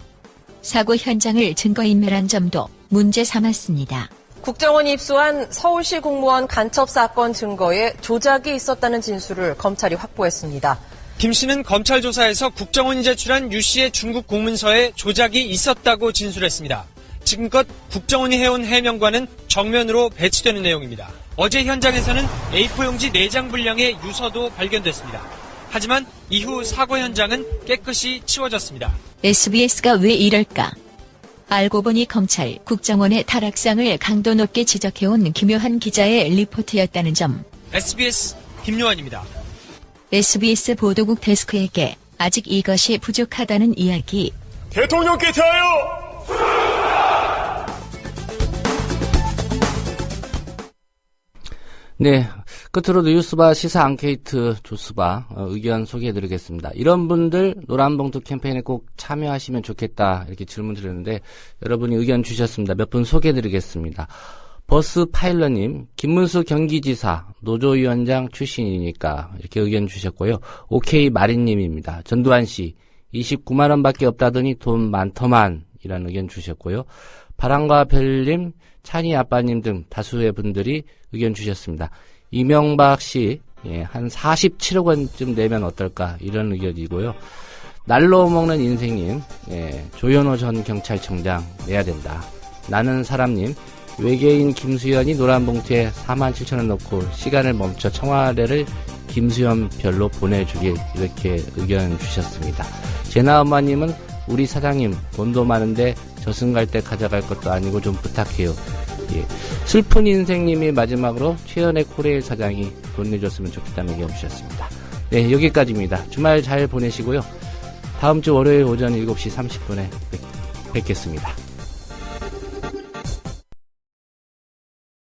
사고 현장을 증거인멸한 점도 문제 삼았습니다. 국정원이 입수한 서울시 공무원 간첩 사건 증거에 조작이 있었다는 진술을 검찰이 확보했습니다. 김 씨는 검찰 조사에서 국정원이 제출한 유 씨의 중국 공문서에 조작이 있었다고 진술했습니다. 지금껏 국정원이 해온 해명과는 정면으로 배치되는 내용입니다. 어제 현장에서는 A4 용지 4장 분량의 유서도 발견됐습니다. 하지만 이후 사고 현장은 깨끗이 치워졌습니다. SBS가 왜 이럴까? 알고 보니 검찰, 국정원의 타락상을 강도 높게 지적해온 김요한 기자의 리포트였다는 점. SBS 김요한입니다. SBS 보도국 데스크에게 아직 이것이 부족하다는 이야기. 대통령께 대하여 네, 끝으로 뉴스바 시사 앙케이트 조스바 의견 소개해드리겠습니다. 이런 분들 노란봉투 캠페인에 꼭 참여하시면 좋겠다 이렇게 질문 드렸는데 여러분이 의견 주셨습니다. 몇 분 소개해드리겠습니다. 버스 파일럿님, 김문수 경기지사 노조위원장 출신이니까 이렇게 의견 주셨고요. 오케이 마린님입니다. 전두환씨 29만 원밖에 없다더니 돈 많더만 이라는 의견 주셨고요. 바람과 별님, 찬이 아빠님 등 다수의 분들이 의견 주셨습니다. 이명박 씨, 한 47억 원쯤 내면 어떨까 이런 의견이고요. 날로 먹는 인생님, 조현호 전 경찰청장 내야 된다. 나는 사람님, 외계인 김수현이 노란봉투에 47,000원 넣고 시간을 멈춰 청와대를 김수현 별로 보내주길 이렇게 의견 주셨습니다. 제나 엄마님은 우리 사장님 돈도 많은데 저승 갈 때 가져갈 것도 아니고 좀 부탁해요. 슬픈 인생님이 마지막으로 최연의 코레일 사장이 돈 내줬으면 좋겠다는 의견 주셨습니다. 네, 여기까지입니다. 주말 잘 보내시고요. 다음 주 월요일 오전 7시 30분에 뵙겠습니다.